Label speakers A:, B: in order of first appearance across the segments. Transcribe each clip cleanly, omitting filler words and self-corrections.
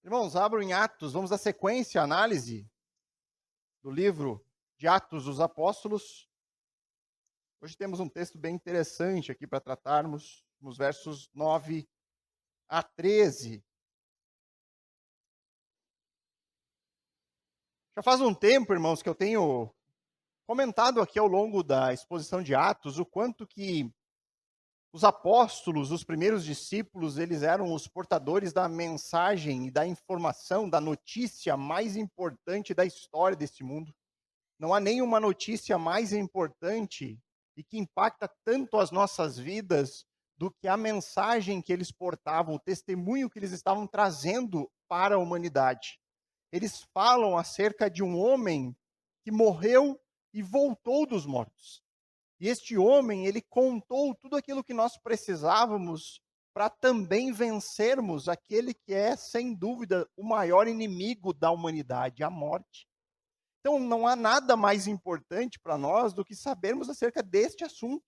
A: Irmãos, abram em Atos, vamos dar sequência à análise do livro de Atos dos Apóstolos. Hoje temos um texto bem interessante aqui para tratarmos, nos versos 9 a 13. Já faz um tempo, irmãos, que eu tenho comentado aqui ao longo da exposição de Atos o quanto que os apóstolos, os primeiros discípulos, eles eram os portadores da mensagem e da informação, da notícia mais importante da história deste mundo. Não há nenhuma notícia mais importante e que impacta tanto as nossas vidas do que a mensagem que eles portavam, o testemunho que eles estavam trazendo para a humanidade. Eles falam acerca de um homem que morreu e voltou dos mortos. E este homem, ele contou tudo aquilo que nós precisávamos para também vencermos aquele que é, sem dúvida, o maior inimigo da humanidade, a morte. Então, não há nada mais importante para nós do que sabermos acerca deste assunto,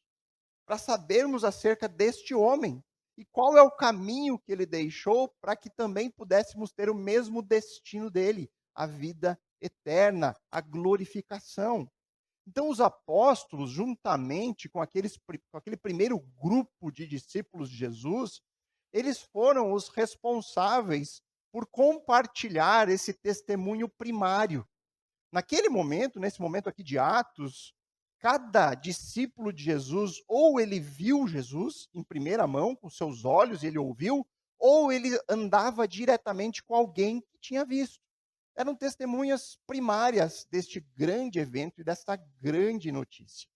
A: para sabermos acerca deste homem e qual é o caminho que ele deixou para que também pudéssemos ter o mesmo destino dele, a vida eterna, a glorificação. Então, os apóstolos, juntamente com aquele primeiro grupo de discípulos de Jesus, eles foram os responsáveis por compartilhar esse testemunho primário. Naquele momento, nesse momento aqui de Atos, cada discípulo de Jesus, ou ele viu Jesus em primeira mão, com seus olhos, ele ouviu, ou ele andava diretamente com alguém que tinha visto. Eram testemunhas primárias deste grande evento e desta grande notícia.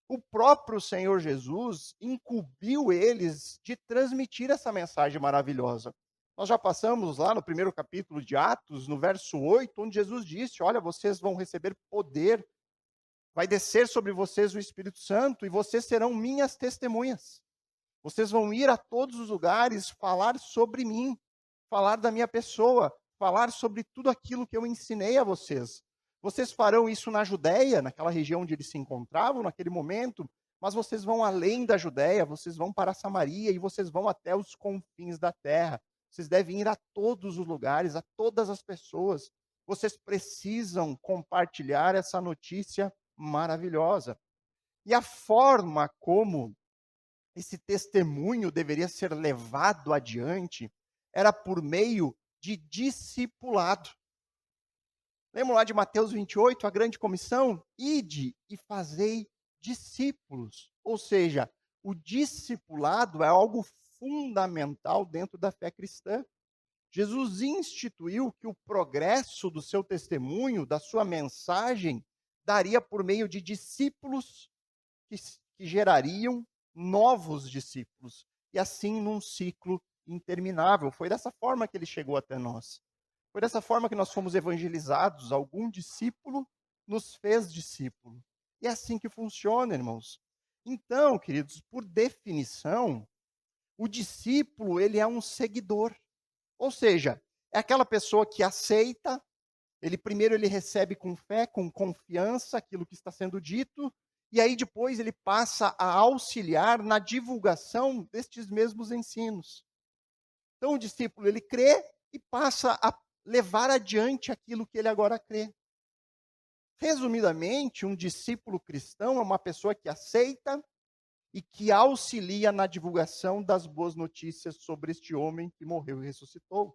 A: O próprio Senhor Jesus incumbiu eles de transmitir essa mensagem maravilhosa. Nós já passamos lá no primeiro capítulo de Atos, no verso 8, onde Jesus disse: olha, vocês vão receber poder, vai descer sobre vocês o Espírito Santo e vocês serão minhas testemunhas. Vocês vão ir a todos os lugares falar sobre mim, falar da minha pessoa, falar sobre tudo aquilo que eu ensinei a vocês. Vocês farão isso na Judéia, naquela região onde eles se encontravam naquele momento, mas vocês vão além da Judéia, vocês vão para a Samaria e vocês vão até os confins da terra. Vocês devem ir a todos os lugares, a todas as pessoas. Vocês precisam compartilhar essa notícia maravilhosa. E a forma como esse testemunho deveria ser levado adiante era por meio de discipulado. Lembra lá de Mateus 28, a grande comissão? Ide e fazei discípulos. Ou seja, o discipulado é algo fundamental dentro da fé cristã. Jesus instituiu que o progresso do seu testemunho, da sua mensagem, daria por meio de discípulos que gerariam novos discípulos. E assim num ciclo interminável. Foi dessa forma que ele chegou até nós. Foi dessa forma que nós fomos evangelizados. Algum discípulo nos fez discípulo. E é assim que funciona, irmãos. Então, queridos, por definição, o discípulo, ele é um seguidor. Ou seja, é aquela pessoa que aceita, ele recebe com fé, com confiança aquilo que está sendo dito, e aí depois ele passa a auxiliar na divulgação destes mesmos ensinos. Então o discípulo, ele crê e passa a levar adiante aquilo que ele agora crê. Resumidamente, um discípulo cristão é uma pessoa que aceita e que auxilia na divulgação das boas notícias sobre este homem que morreu e ressuscitou.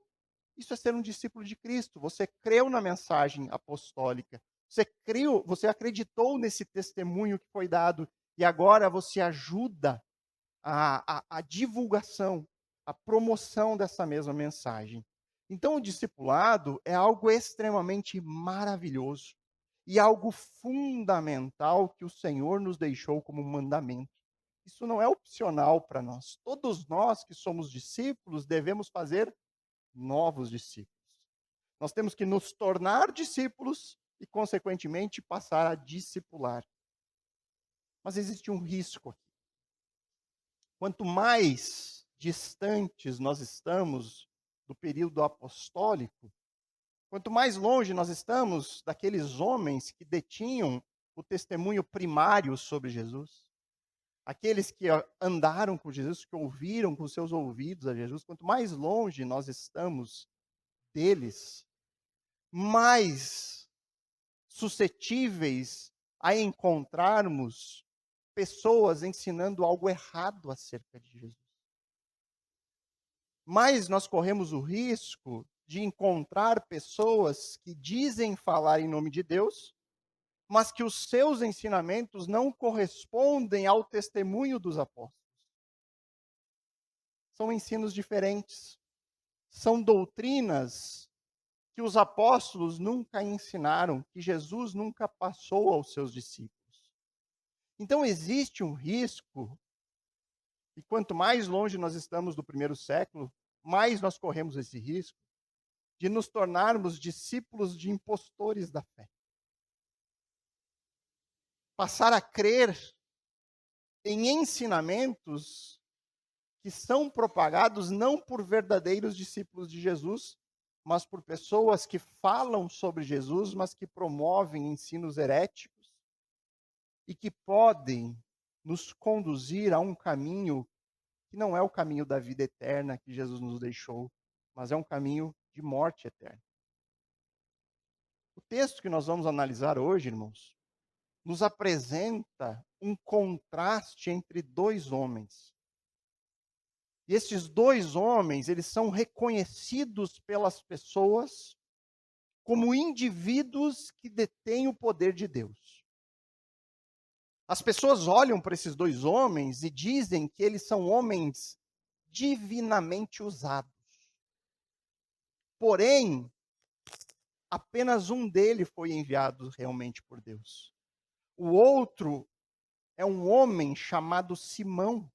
A: Isso é ser um discípulo de Cristo. Você creu na mensagem apostólica. Você creu, você acreditou nesse testemunho que foi dado e agora você ajuda a divulgação, a promoção dessa mesma mensagem. Então, o discipulado é algo extremamente maravilhoso e algo fundamental que o Senhor nos deixou como mandamento. Isso não é opcional para nós. Todos nós que somos discípulos devemos fazer novos discípulos. Nós temos que nos tornar discípulos e, consequentemente, passar a discipular. Mas existe um risco aqui. Quanto mais distantes nós estamos do período apostólico, quanto mais longe nós estamos daqueles homens que detinham o testemunho primário sobre Jesus, aqueles que andaram com Jesus, que ouviram com seus ouvidos a Jesus, quanto mais longe nós estamos deles, mais suscetíveis a encontrarmos pessoas ensinando algo errado acerca de Jesus. Mais nós corremos o risco de encontrar pessoas que dizem falar em nome de Deus, mas que os seus ensinamentos não correspondem ao testemunho dos apóstolos. São ensinos diferentes, são doutrinas que os apóstolos nunca ensinaram, que Jesus nunca passou aos seus discípulos. Então existe um risco, e quanto mais longe nós estamos do primeiro século, mais nós corremos esse risco de nos tornarmos discípulos de impostores da fé. Passar a crer em ensinamentos que são propagados não por verdadeiros discípulos de Jesus, mas por pessoas que falam sobre Jesus, mas que promovem ensinos heréticos e que podem nos conduzir a um caminho que não é o caminho da vida eterna que Jesus nos deixou, mas é um caminho de morte eterna. O texto que nós vamos analisar hoje, irmãos, nos apresenta um contraste entre dois homens. E esses dois homens, eles são reconhecidos pelas pessoas como indivíduos que detêm o poder de Deus. As pessoas olham para esses dois homens e dizem que eles são homens divinamente usados. Porém, apenas um deles foi enviado realmente por Deus. O outro é um homem chamado Simão,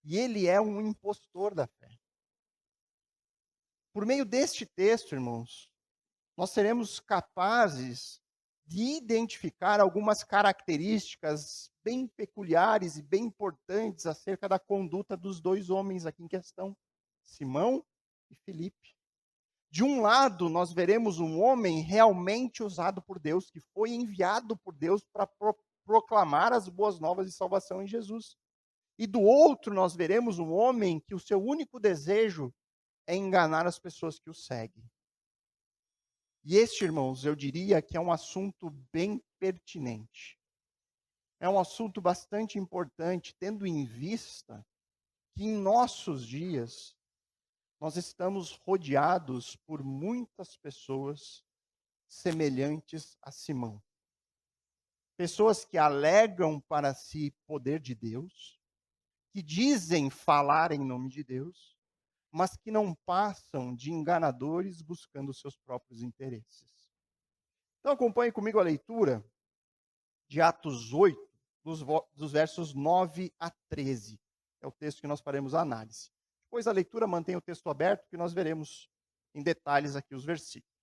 A: e ele é um impostor da fé. Por meio deste texto, irmãos, nós seremos capazes de identificar algumas características bem peculiares e bem importantes acerca da conduta dos dois homens aqui em questão, Simão e Filipe. De um lado, nós veremos um homem realmente usado por Deus, que foi enviado por Deus para proclamar as boas novas de salvação em Jesus. E do outro, nós veremos um homem que o seu único desejo é enganar as pessoas que o seguem. E este, irmãos, eu diria que é um assunto bem pertinente. É um assunto bastante importante, tendo em vista que em nossos dias nós estamos rodeados por muitas pessoas semelhantes a Simão. Pessoas que alegam para si poder de Deus, que dizem falar em nome de Deus, mas que não passam de enganadores buscando seus próprios interesses. Então acompanhe comigo a leitura de Atos 8, dos versos 9 a 13. É o texto que nós faremos a análise. Depois da leitura, mantenha o texto aberto, que nós veremos em detalhes aqui os versículos.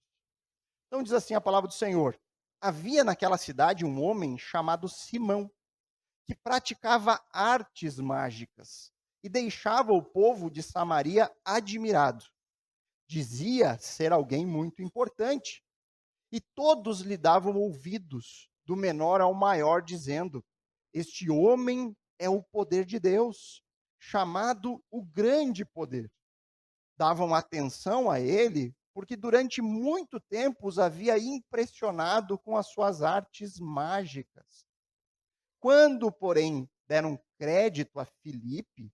A: Então diz assim a palavra do Senhor: havia naquela cidade um homem chamado Simão, que praticava artes mágicas e deixava o povo de Samaria admirado. Dizia ser alguém muito importante, e todos lhe davam ouvidos, do menor ao maior, dizendo: este homem é o poder de Deus, chamado o grande poder. Davam atenção a ele, porque durante muito tempo os havia impressionado com as suas artes mágicas. Quando, porém, deram crédito a Filipe,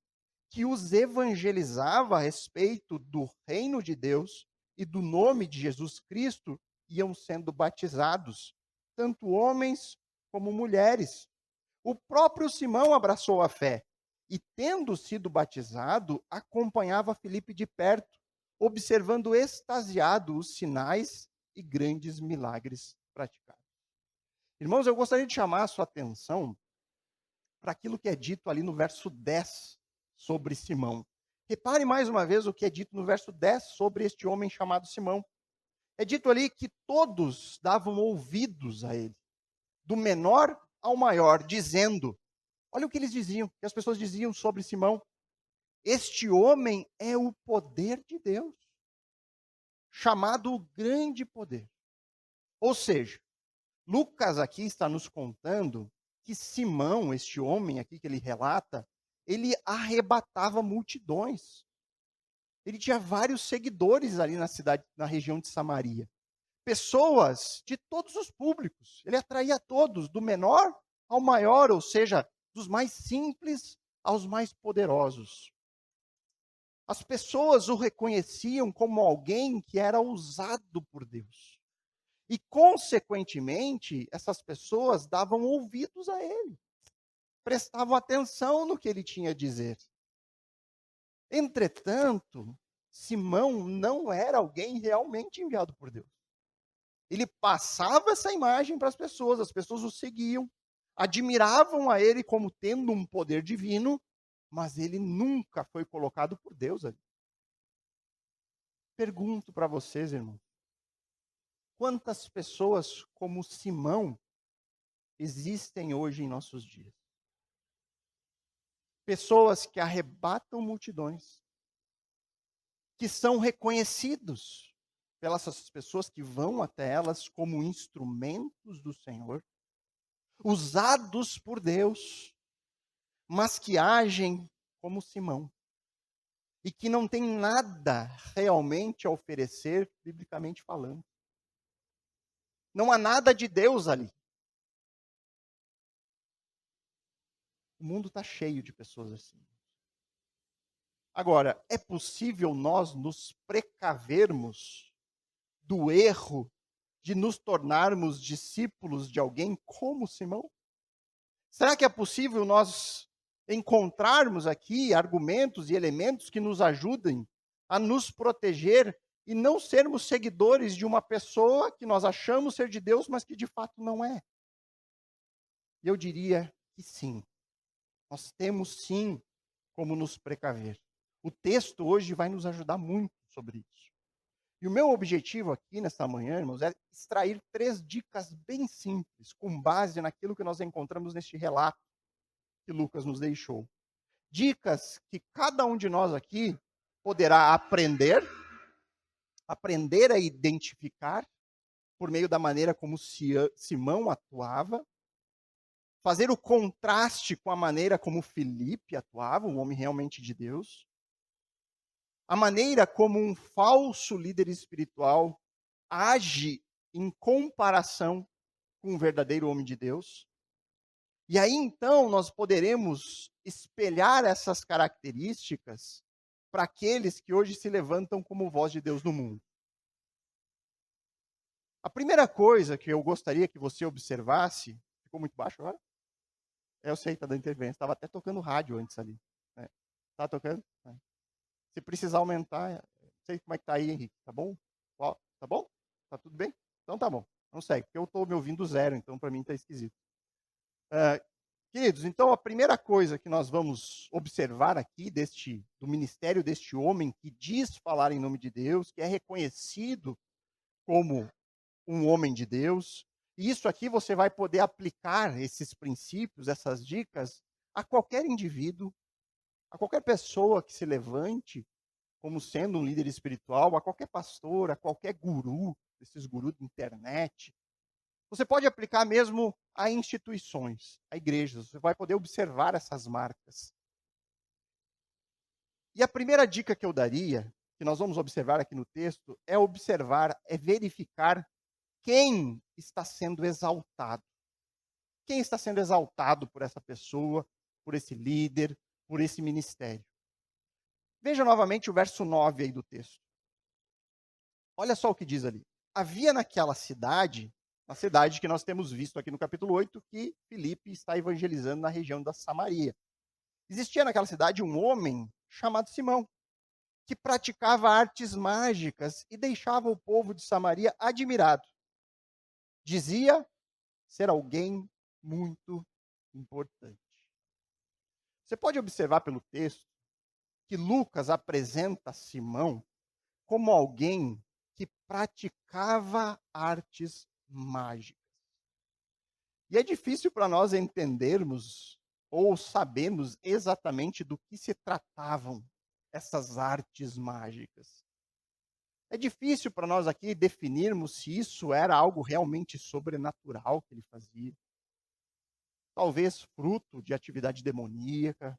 A: que os evangelizava a respeito do reino de Deus e do nome de Jesus Cristo, iam sendo batizados, tanto homens como mulheres. O próprio Simão abraçou a fé e, tendo sido batizado, acompanhava Filipe de perto, observando extasiado os sinais e grandes milagres praticados. Irmãos, eu gostaria de chamar a sua atenção para aquilo que é dito ali no verso 10 sobre Simão. Repare mais uma vez o que é dito no verso 10 sobre este homem chamado Simão. É dito ali que todos davam ouvidos a ele, do menor ao maior, dizendo, olha o que eles diziam, que as pessoas diziam sobre Simão: este homem é o poder de Deus, chamado o grande poder. Ou seja, Lucas aqui está nos contando que Simão, este homem aqui que ele relata, ele arrebatava multidões. Ele tinha vários seguidores ali na cidade, na região de Samaria. Pessoas de todos os públicos. Ele atraía todos, do menor ao maior, ou seja, dos mais simples aos mais poderosos. As pessoas o reconheciam como alguém que era usado por Deus. E, consequentemente, essas pessoas davam ouvidos a ele. Prestavam atenção no que ele tinha a dizer. Entretanto, Simão não era alguém realmente enviado por Deus. Ele passava essa imagem para as pessoas o seguiam, admiravam a ele como tendo um poder divino, mas ele nunca foi colocado por Deus ali. Pergunto para vocês, irmãos, quantas pessoas como Simão existem hoje em nossos dias? Pessoas que arrebatam multidões, que são reconhecidos pelas pessoas que vão até elas como instrumentos do Senhor, usados por Deus, mas que agem como Simão e que não tem nada realmente a oferecer, biblicamente falando. Não há nada de Deus ali. O mundo está cheio de pessoas assim. Agora, é possível nós nos precavermos do erro de nos tornarmos discípulos de alguém como Simão? Será que é possível nós encontrarmos aqui argumentos e elementos que nos ajudem a nos proteger e não sermos seguidores de uma pessoa que nós achamos ser de Deus, mas que de fato não é? E eu diria que sim. Nós temos sim como nos precaver. O texto hoje vai nos ajudar muito sobre isso. E o meu objetivo aqui nesta manhã, irmãos, é extrair 3 dicas bem simples, com base naquilo que nós encontramos neste relato que Lucas nos deixou. Dicas que cada um de nós aqui poderá aprender a identificar por meio da maneira como Simão atuava, fazer o contraste com a maneira como Filipe atuava, um homem realmente de Deus, a maneira como um falso líder espiritual age em comparação com um verdadeiro homem de Deus. E aí então nós poderemos espelhar essas características para aqueles que hoje se levantam como voz de Deus no mundo. A primeira coisa que eu gostaria que você observasse, ficou muito baixo agora? Eu sei, está dando interferência, estava até tocando rádio antes ali. Está tocando? Se precisar aumentar, não sei como é que está aí, Henrique, tá bom? Ó, tá bom? Tá tudo bem? Então tá bom, não sei, porque eu estou me ouvindo zero, então para mim está esquisito. Queridos, então a primeira coisa que nós vamos observar aqui do ministério deste homem que diz falar em nome de Deus, que é reconhecido como um homem de Deus, e isso aqui você vai poder aplicar esses princípios, essas dicas, a qualquer indivíduo, a qualquer pessoa que se levante como sendo um líder espiritual, a qualquer pastor, a qualquer guru, esses gurus de internet. Você pode aplicar mesmo a instituições, a igrejas. Você vai poder observar essas marcas. E a primeira dica que eu daria, que nós vamos observar aqui no texto, é verificar quem está sendo exaltado. Quem está sendo exaltado por essa pessoa, por esse líder, por esse ministério. Veja novamente o verso 9 aí do texto. Olha só o que diz ali. Havia naquela cidade, a cidade que nós temos visto aqui no capítulo 8, que Filipe está evangelizando na região da Samaria. Existia naquela cidade um homem chamado Simão, que praticava artes mágicas e deixava o povo de Samaria admirado. Dizia ser alguém muito importante. Você pode observar pelo texto que Lucas apresenta Simão como alguém que praticava artes mágicas. E é difícil para nós entendermos ou sabermos exatamente do que se tratavam essas artes mágicas. É difícil para nós aqui definirmos se isso era algo realmente sobrenatural que ele fazia. Talvez fruto de atividade demoníaca,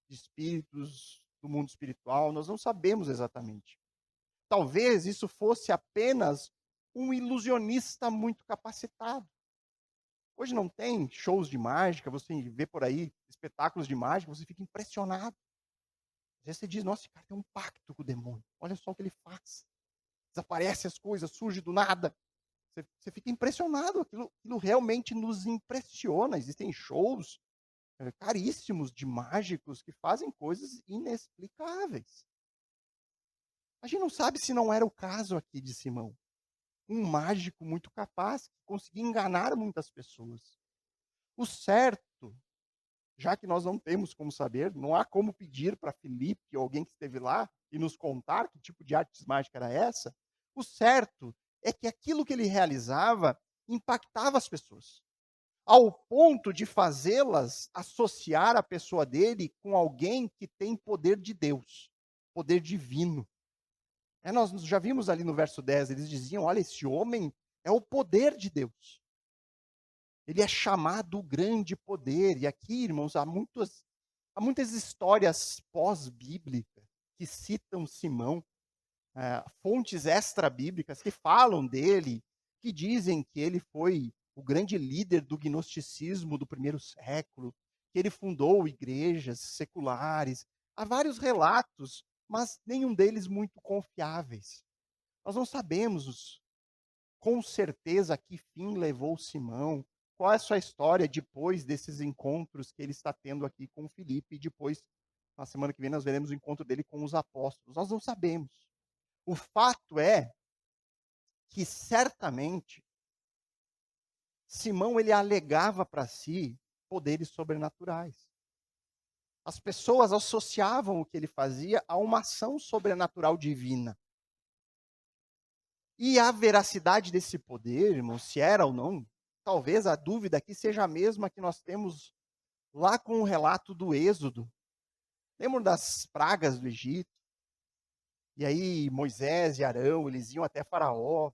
A: de espíritos do mundo espiritual, nós não sabemos exatamente. Talvez isso fosse apenas um ilusionista muito capacitado. Hoje não tem shows de mágica, você vê por aí espetáculos de mágica, você fica impressionado. Às vezes você diz, nossa, esse cara tem um pacto com o demônio. Olha só o que ele faz. Desaparece as coisas, surge do nada. Você fica impressionado, aquilo realmente nos impressiona. Existem shows caríssimos de mágicos que fazem coisas inexplicáveis. A gente não sabe se não era o caso aqui de Simão. Um mágico muito capaz, que conseguia enganar muitas pessoas. O certo, já que nós não temos como saber, não há como pedir para Filipe ou alguém que esteve lá e nos contar que tipo de arte mágica era essa. O certo é que aquilo que ele realizava impactava as pessoas, ao ponto de fazê-las associar a pessoa dele com alguém que tem poder de Deus, poder divino. Nós já vimos ali no verso 10, eles diziam, olha, esse homem é o poder de Deus. Ele é chamado o grande poder. E aqui, irmãos, há muitas histórias pós-bíblicas que citam Simão, fontes extra-bíblicas que falam dele, que dizem que ele foi o grande líder do gnosticismo do primeiro século, que ele fundou igrejas seculares. Há vários relatos, mas nenhum deles muito confiáveis. Nós não sabemos com certeza que fim levou Simão, qual é a sua história depois desses encontros que ele está tendo aqui com Filipe, e depois, na semana que vem, nós veremos o encontro dele com os apóstolos. Nós não sabemos. O fato é que certamente Simão ele alegava para si poderes sobrenaturais. As pessoas associavam o que ele fazia a uma ação sobrenatural divina. E a veracidade desse poder, irmão, se era ou não, talvez a dúvida aqui seja a mesma que nós temos lá com o relato do Êxodo. Lembram das pragas do Egito? E aí Moisés e Arão, eles iam até Faraó,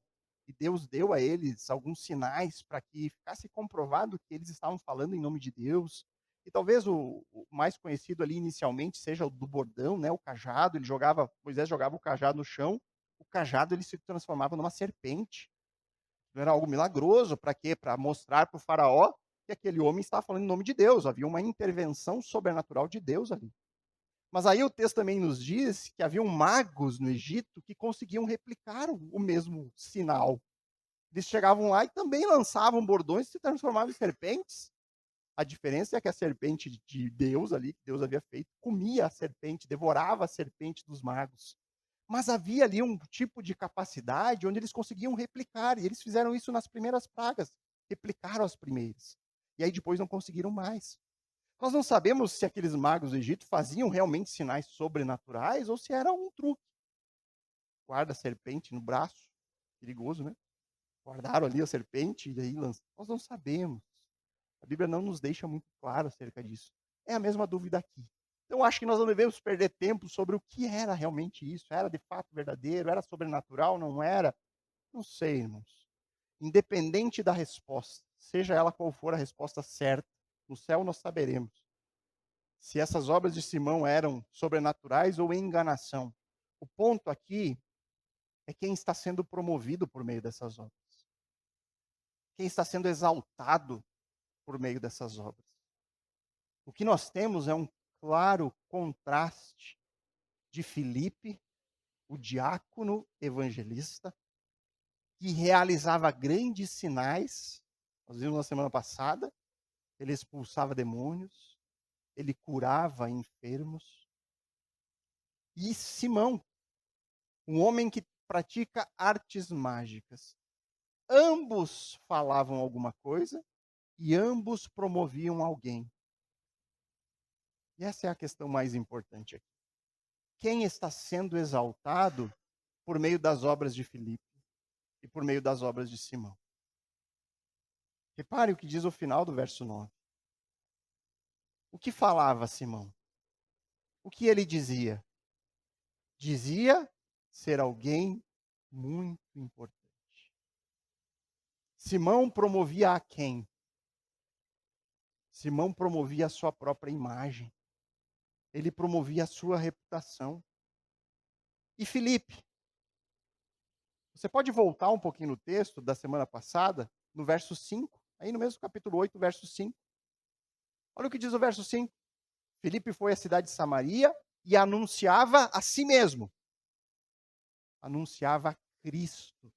A: e Deus deu a eles alguns sinais para que ficasse comprovado que eles estavam falando em nome de Deus. E talvez o mais conhecido ali inicialmente seja o do bordão, né, o cajado. Moisés jogava o cajado no chão, o cajado ele se transformava numa serpente. Não era algo milagroso, para quê? Para mostrar para o faraó que aquele homem estava falando em nome de Deus, havia uma intervenção sobrenatural de Deus ali. Mas aí o texto também nos diz que haviam magos no Egito que conseguiam replicar o mesmo sinal. Eles chegavam lá e também lançavam bordões e se transformavam em serpentes. A diferença é que a serpente de Deus ali, que Deus havia feito, comia a serpente, devorava a serpente dos magos. Mas havia ali um tipo de capacidade onde eles conseguiam replicar, e eles fizeram isso nas primeiras pragas, replicaram as primeiras. E aí depois não conseguiram mais. Nós não sabemos se aqueles magos do Egito faziam realmente sinais sobrenaturais ou se era um truque. Guarda a serpente no braço, perigoso, né? Guardaram ali a serpente e daí lançaram. Nós não sabemos. A Bíblia não nos deixa muito claro acerca disso. É a mesma dúvida aqui. Então, acho que nós não devemos perder tempo sobre o que era realmente isso. Era de fato verdadeiro? Era sobrenatural? Não era? Não sei, irmãos. Independente da resposta, seja ela qual for a resposta certa, no céu nós saberemos se essas obras de Simão eram sobrenaturais ou enganação. O ponto aqui é quem está sendo promovido por meio dessas obras. Quem está sendo exaltado por meio dessas obras. O que nós temos é um claro contraste de Filipe, o diácono evangelista, que realizava grandes sinais. Nós vimos na semana passada, ele expulsava demônios, ele curava enfermos. E Simão, um homem que pratica artes mágicas. Ambos falavam alguma coisa e ambos promoviam alguém. E essa é a questão mais importante aqui. Quem está sendo exaltado por meio das obras de Filipe e por meio das obras de Simão? Repare o que diz o final do verso 9. O que falava Simão? O que ele dizia? Dizia ser alguém muito importante. Simão promovia a quem? Simão promovia a sua própria imagem. Ele promovia a sua reputação. E Filipe, você pode voltar um pouquinho no texto da semana passada, no verso 5, aí no mesmo capítulo 8, verso 5. Olha o que diz o verso 5. Filipe foi à cidade de Samaria e anunciava a si mesmo. Anunciava Cristo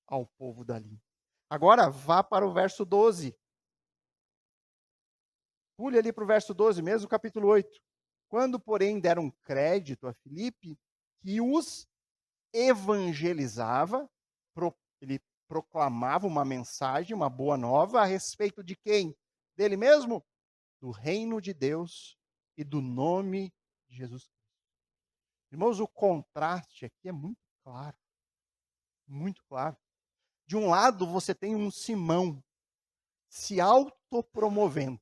A: ao povo dali. Agora vá para o verso 12. Pule ali para o verso 12, mesmo capítulo 8. Quando, porém, deram crédito a Filipe, que os evangelizava, ele proclamava uma mensagem, uma boa nova, a respeito de quem? Dele mesmo? Do reino de Deus e do nome de Jesus Cristo. Irmãos, o contraste aqui é muito claro. Muito claro. De um lado, você tem um Simão se autopromovendo,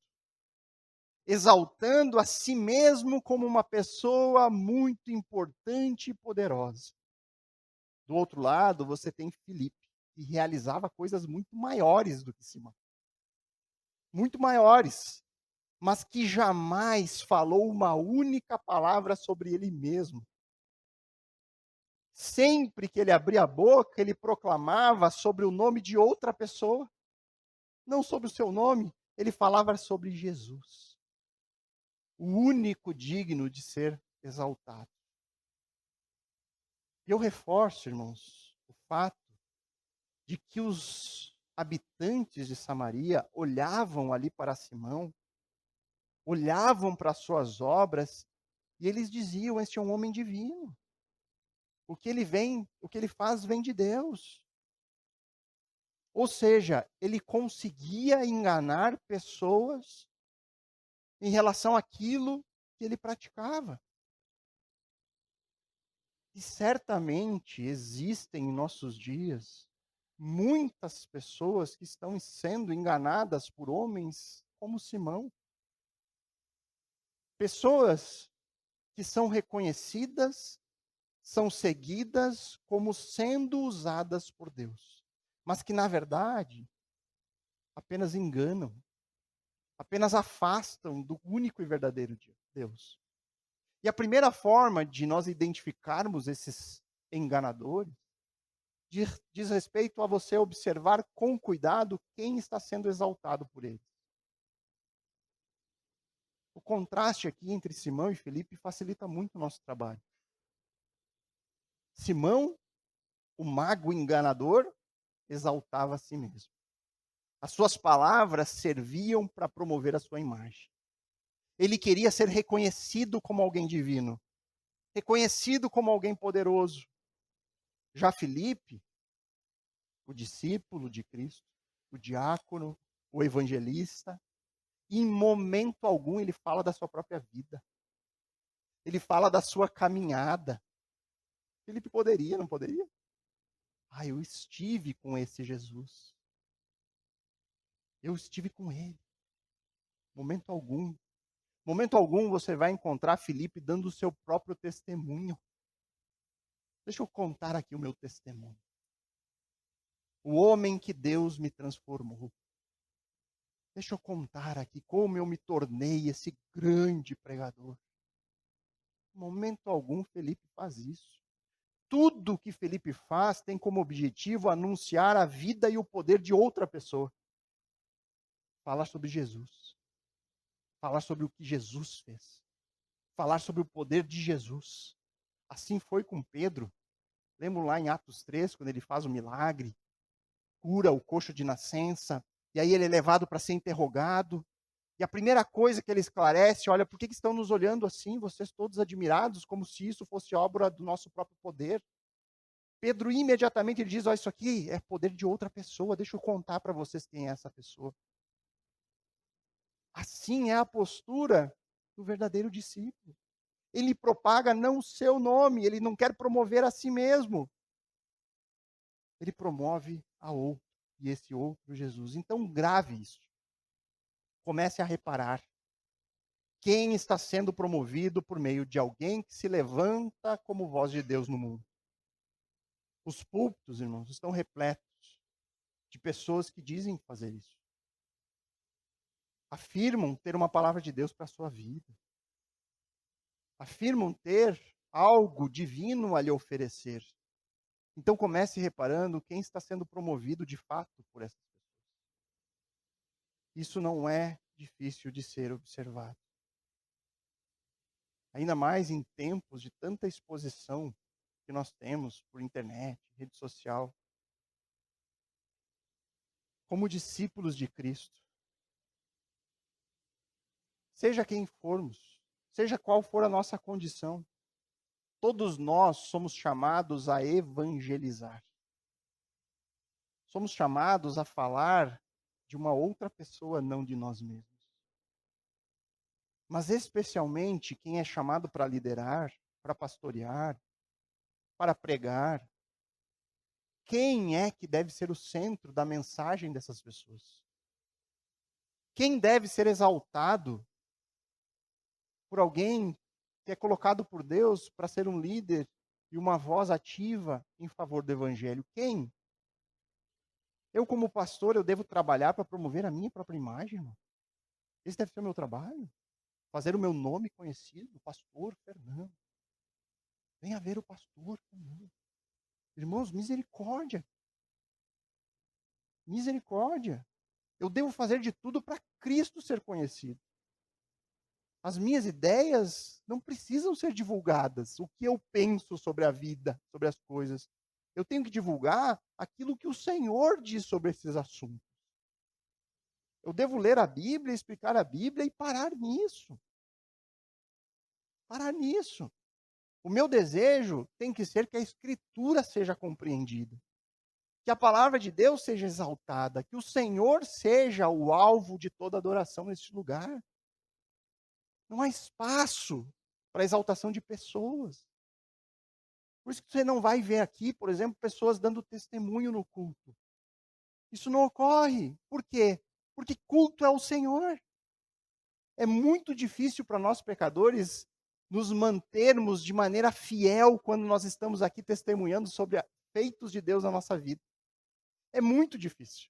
A: exaltando a si mesmo como uma pessoa muito importante e poderosa. Do outro lado, você tem Filipe, que realizava coisas muito maiores do que Simão. Muito maiores, mas que jamais falou uma única palavra sobre ele mesmo. Sempre que ele abria a boca, ele proclamava sobre o nome de outra pessoa, não sobre o seu nome, ele falava sobre Jesus, o único digno de ser exaltado. E eu reforço, irmãos, o fato de que os habitantes de Samaria olhavam ali para Simão, olhavam para as suas obras, e eles diziam: este é um homem divino. O que ele vem, o que ele faz vem de Deus. Ou seja, ele conseguia enganar pessoas em relação àquilo que ele praticava. E certamente existem em nossos dias muitas pessoas que estão sendo enganadas por homens como Simão. Pessoas que são reconhecidas, são seguidas como sendo usadas por Deus, mas que na verdade apenas enganam, apenas afastam do único e verdadeiro Deus. E a primeira forma de nós identificarmos esses enganadores diz respeito a você observar com cuidado quem está sendo exaltado por eles. O contraste aqui entre Simão e Filipe facilita muito o nosso trabalho. Simão, o mago enganador, exaltava a si mesmo. As suas palavras serviam para promover a sua imagem. Ele queria ser reconhecido como alguém divino, reconhecido como alguém poderoso. Já Filipe, o discípulo de Cristo, o diácono, o evangelista, em momento algum ele fala da sua própria vida. Ele fala da sua caminhada. Filipe poderia, não poderia? Ah, eu estive com esse Jesus. Eu estive com ele. Momento algum. Momento algum você vai encontrar Filipe dando o seu próprio testemunho. Deixa eu contar aqui o meu testemunho. O homem que Deus me transformou. Deixa eu contar aqui como eu me tornei esse grande pregador. Momento algum Felipe faz isso. Tudo que Felipe faz tem como objetivo anunciar a vida e o poder de outra pessoa. Falar sobre Jesus. Falar sobre o que Jesus fez. Falar sobre o poder de Jesus. Assim foi com Pedro. Lembram lá em Atos 3, quando ele faz o milagre, cura o coxo de nascença, e aí ele é levado para ser interrogado. E a primeira coisa que ele esclarece: olha, por que estão nos olhando assim, vocês todos admirados, como se isso fosse obra do nosso próprio poder? Pedro imediatamente ele diz: olha, isso aqui é poder de outra pessoa, deixa eu contar para vocês quem é essa pessoa. Assim é a postura do verdadeiro discípulo. Ele propaga não o seu nome, ele não quer promover a si mesmo. Ele promove a outro, e esse outro Jesus. Então grave isso. Comece a reparar quem está sendo promovido por meio de alguém que se levanta como voz de Deus no mundo. Os púlpitos, irmãos, estão repletos de pessoas que dizem fazer isso. Afirmam ter uma palavra de Deus para a sua vida. afirmam ter algo divino a lhe oferecer. Então comece reparando quem está sendo promovido de fato por essas pessoas. Isso não é difícil de ser observado. Ainda mais em tempos de tanta exposição que nós temos por internet, rede social. Como discípulos de Cristo, seja quem formos, seja qual for a nossa condição, todos nós somos chamados a evangelizar. Somos chamados a falar de uma outra pessoa, não de nós mesmos. Mas especialmente quem é chamado para liderar, para pastorear, para pregar. Quem é que deve ser o centro da mensagem dessas pessoas? Quem deve ser exaltado por alguém que é colocado por Deus para ser um líder e uma voz ativa em favor do evangelho? Quem? Eu, como pastor, eu devo trabalhar para promover a minha própria imagem, irmão? Esse deve ser o meu trabalho? Fazer o meu nome conhecido, pastor Fernando. Venha ver o pastor Fernando. Irmãos, misericórdia. Misericórdia. Eu devo fazer de tudo para Cristo ser conhecido. As minhas ideias não precisam ser divulgadas. O que eu penso sobre a vida, sobre as coisas. Eu tenho que divulgar aquilo que o Senhor diz sobre esses assuntos. Eu devo ler a Bíblia, explicar a Bíblia e parar nisso. Parar nisso. O meu desejo tem que ser que a Escritura seja compreendida. Que a palavra de Deus seja exaltada. Que o Senhor seja o alvo de toda adoração neste lugar. Não há espaço para exaltação de pessoas. Por isso que você não vai ver aqui, por exemplo, pessoas dando testemunho no culto. Isso não ocorre. Por quê? Porque culto é o Senhor. É muito difícil para nós pecadores nos mantermos de maneira fiel quando nós estamos aqui testemunhando sobre feitos de Deus na nossa vida. É muito difícil.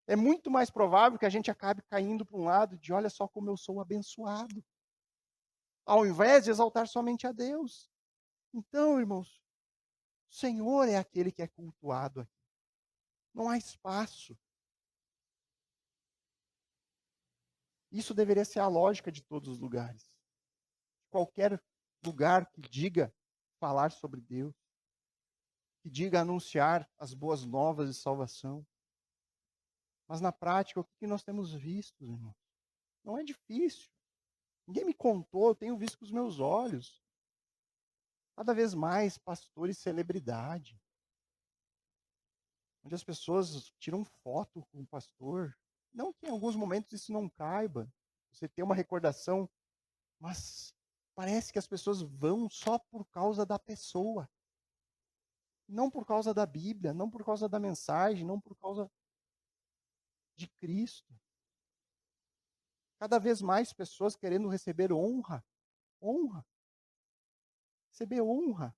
A: É muito mais provável que a gente acabe caindo para um lado de olha só como eu sou abençoado, ao invés de exaltar somente a Deus. Então, irmãos, o Senhor é aquele que é cultuado aqui. Não há espaço. Isso deveria ser a lógica de todos os lugares. Qualquer lugar que diga falar sobre Deus, que diga anunciar as boas novas de salvação. Mas na prática, o que nós temos visto, irmãos? Não é difícil. Ninguém me contou, eu tenho visto com os meus olhos. Cada vez mais pastores celebridade. Onde as pessoas tiram foto com o pastor. Não que em alguns momentos isso não caiba. Você tem uma recordação, mas parece que as pessoas vão só por causa da pessoa. Não por causa da Bíblia, não por causa da mensagem, não por causa de Cristo. Cada vez mais pessoas querendo receber honra. Honra. Receber honra.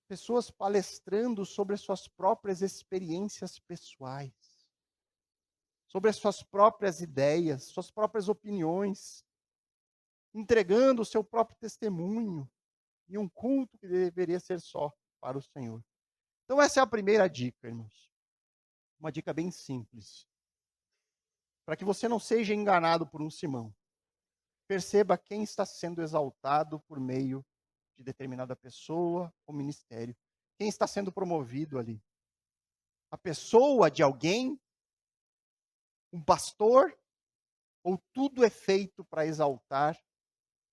A: Pessoas palestrando sobre as suas próprias experiências pessoais. Sobre as suas próprias ideias, suas próprias opiniões. Entregando o seu próprio testemunho. Em um culto que deveria ser só para o Senhor. Então essa é a primeira dica, irmãos. Uma dica bem simples. Para que você não seja enganado por um Simão. Perceba quem está sendo exaltado por meio de determinada pessoa ou ministério. Quem está sendo promovido ali? A pessoa de alguém? Um pastor? Ou tudo é feito para exaltar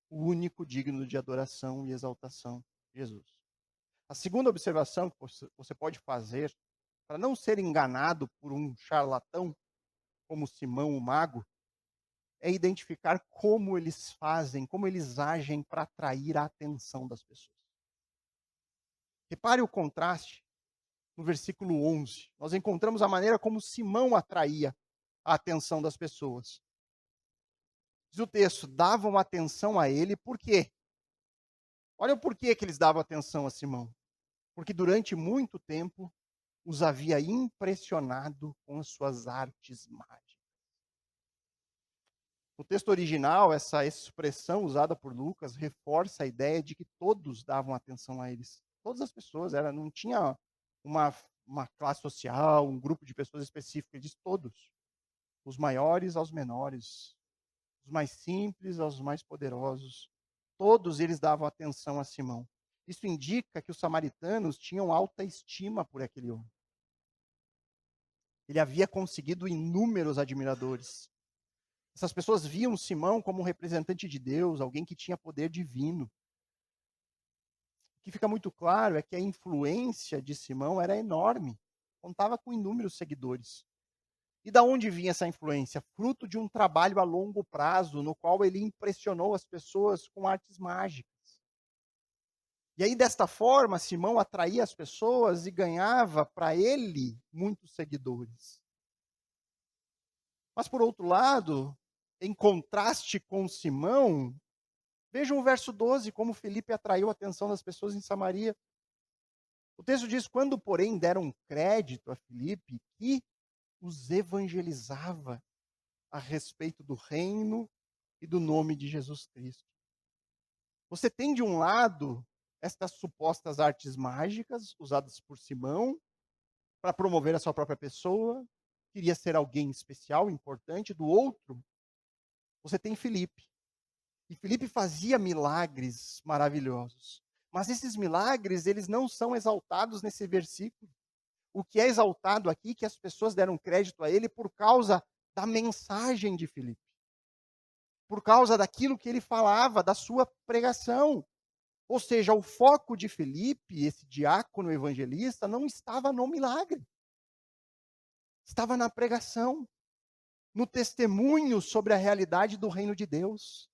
A: o único digno de adoração e exaltação, Jesus? A segunda observação que você pode fazer, para não ser enganado por um charlatão, como Simão o mago, é identificar como eles fazem, como eles agem para atrair a atenção das pessoas. Repare o contraste no versículo 11. Nós encontramos a maneira como Simão atraía a atenção das pessoas. Diz o texto, davam atenção a ele, por quê? Olha o porquê que eles davam atenção a Simão. Porque durante muito tempo os havia impressionado com as suas artes mágicas. O texto original, essa expressão usada por Lucas, reforça a ideia de que todos davam atenção a eles. Todas as pessoas, não tinha uma, uma classe social, um grupo de pessoas específico, ele diz todos. Os maiores aos menores, os mais simples aos mais poderosos. Todos eles davam atenção a Simão. Isso indica que os samaritanos tinham alta estima por aquele homem. Ele havia conseguido inúmeros admiradores. Essas pessoas viam Simão como um representante de Deus, alguém que tinha poder divino. O que fica muito claro é que a influência de Simão era enorme, contava com inúmeros seguidores. E da onde vinha essa influência? Fruto de um trabalho a longo prazo, no qual ele impressionou as pessoas com artes mágicas. E aí, desta forma, Simão atraía as pessoas e ganhava para ele muitos seguidores. Mas, por outro lado, em contraste com Simão, vejam o verso 12, como Filipe atraiu a atenção das pessoas em Samaria. O texto diz: quando, porém, deram crédito a Filipe, que os evangelizava a respeito do reino e do nome de Jesus Cristo. Você tem, de um lado, estas supostas artes mágicas usadas por Simão para promover a sua própria pessoa, queria ser alguém especial, importante. Do outro, você tem Filipe. E Filipe fazia milagres maravilhosos. Mas esses milagres, eles não são exaltados nesse versículo. O que é exaltado aqui, que as pessoas deram crédito a ele por causa da mensagem de Filipe. Por causa daquilo que ele falava, da sua pregação. Ou seja, o foco de Filipe, esse diácono evangelista, não estava no milagre. Estava na pregação, no testemunho sobre a realidade do reino de Deus,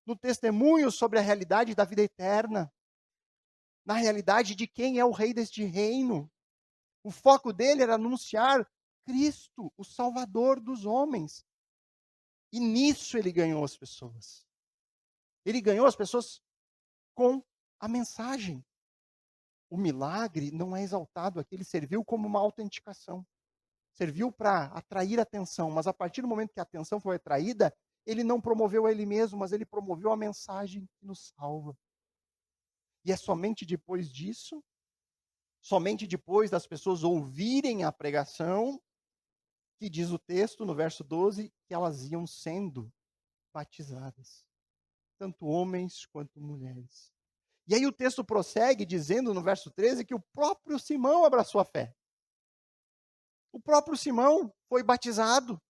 A: no testemunho sobre a realidade da vida eterna, na realidade de quem é o rei deste reino. O foco dele era anunciar Cristo, o Salvador dos homens. E nisso ele ganhou as pessoas. Ele ganhou as pessoas com a mensagem. O milagre não é exaltado aqui, ele serviu como uma autenticação. Serviu para atrair atenção, mas a partir do momento que a atenção foi atraída, ele não promoveu a ele mesmo, mas ele promoveu a mensagem que nos salva. E é somente depois disso, somente depois das pessoas ouvirem a pregação, que diz o texto no verso 12, que elas iam sendo batizadas. Tanto homens quanto mulheres. E aí o texto prossegue dizendo no verso 13 que o próprio Simão abraçou a fé. O próprio Simão foi batizado.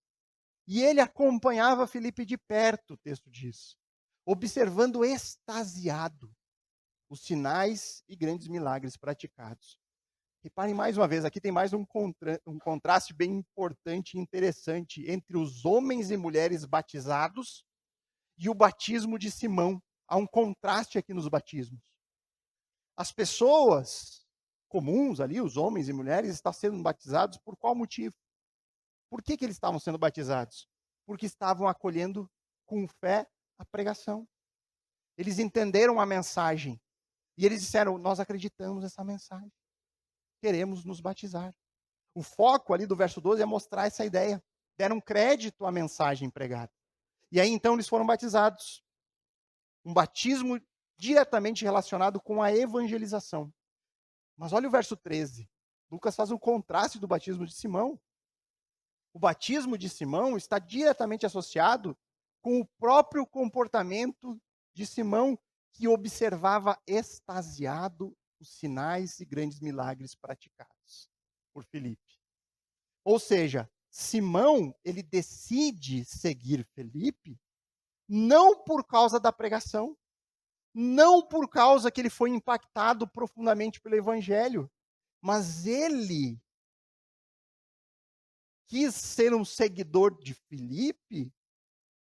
A: E ele acompanhava Filipe de perto, o texto diz, observando extasiado os sinais e grandes milagres praticados. Reparem mais uma vez, aqui tem mais um contraste bem importante e interessante entre os homens e mulheres batizados e o batismo de Simão. Há um contraste aqui nos batismos. As pessoas comuns ali, os homens e mulheres, estão sendo batizados por qual motivo? Por que eles estavam sendo batizados? Porque estavam acolhendo com fé a pregação. Eles entenderam a mensagem. E eles disseram: nós acreditamos nessa mensagem. Queremos nos batizar. O foco ali do verso 12 é mostrar essa ideia. Deram crédito à mensagem pregada. E aí então eles foram batizados. Um batismo diretamente relacionado com a evangelização. Mas olha o verso 13. Lucas faz um contraste do batismo de Simão. O batismo de Simão está diretamente associado com o próprio comportamento de Simão, que observava extasiado os sinais e grandes milagres praticados por Filipe. Ou seja, Simão, ele decide seguir Filipe não por causa da pregação, não por causa que ele foi impactado profundamente pelo evangelho, mas ele quis ser um seguidor de Filipe